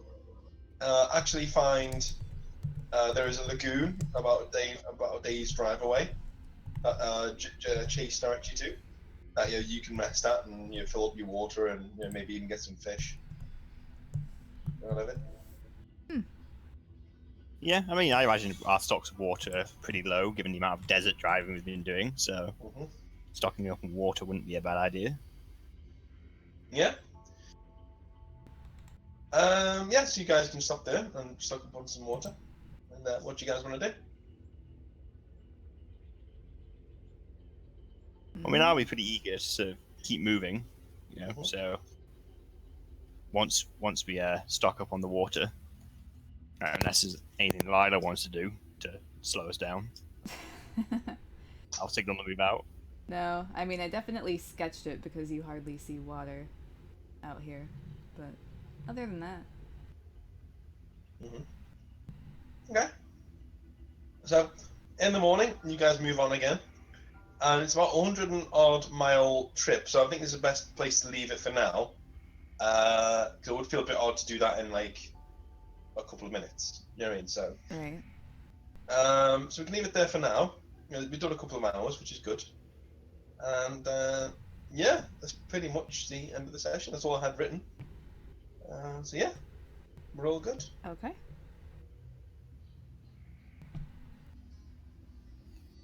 A: actually find there is a lagoon about a day's drive away that Chase directs you to. That you can rest at and fill up your water and maybe even get some fish out of it.
B: Yeah, I mean, I imagine our stocks of water are pretty low given the amount of desert driving we've been doing. So
A: Mm-hmm.
B: stocking up on water wouldn't be a bad idea.
A: Yeah. Yeah, so you guys can stop there and stock up on some water. And what do you guys want to do?
B: I mean, I'll be pretty eager to keep moving,
A: Mhm.
B: So once we stock up on the water, unless there's anything Lila wants to do to slow us down, I'll signal them out.
C: No, I mean I definitely sketched it because you hardly see water out here, but other than that,
A: Okay. So in the morning, you guys move on again, and it's about 100 and odd mile trip. So I think it's the best place to leave it for now. Because it would feel a bit odd to do that in like a couple of minutes. You know what I mean? So,
C: right?
A: so we can leave it there for now. We've done a couple of hours, which is good. And yeah, that's pretty much the end of the session. That's all I had written. So yeah, we're all good.
C: Okay.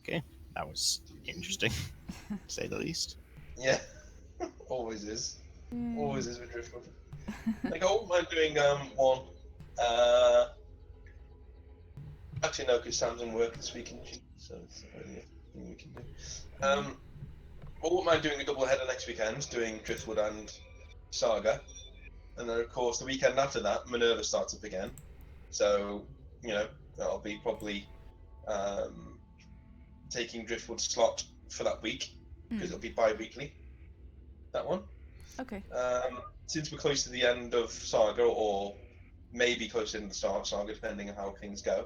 B: Okay, that was interesting, to say the least.
A: Yeah, always is. Always
C: Yay.
A: is with Driftwood. Like, I wouldn't mind doing one. Uh, Actually, no, because Sam's in work this weekend, so it's not really a thing we can do. I wouldn't mind doing a double header next weekend, doing Driftwood and Saga. And then, of course, the weekend after that, Minerva starts up again. So, you know, that'll be probably taking Driftwood's slot for that week, because it'll be bi-weekly, that one.
C: Okay.
A: Since we're close to the end of Saga, or maybe close to the end of the start of Saga, depending on how things go,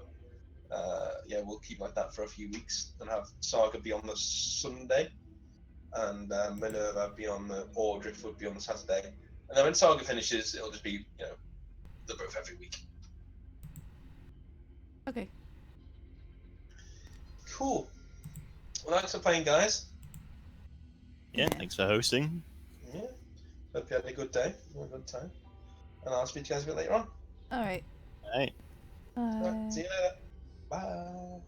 A: yeah, we'll keep like that for a few weeks and have Saga be on the Sunday, and Minerva be on or Driftwood be on the Saturday. And then when Saga finishes, it'll just be, they're both every week.
C: Okay.
A: Cool. Well, thanks for playing, guys.
B: Yeah, thanks for hosting.
A: Yeah. Hope you had a good day, a good time. And I'll speak to you guys a bit later on.
C: All right.
B: All right.
C: Bye.
A: Right, see you later. Bye.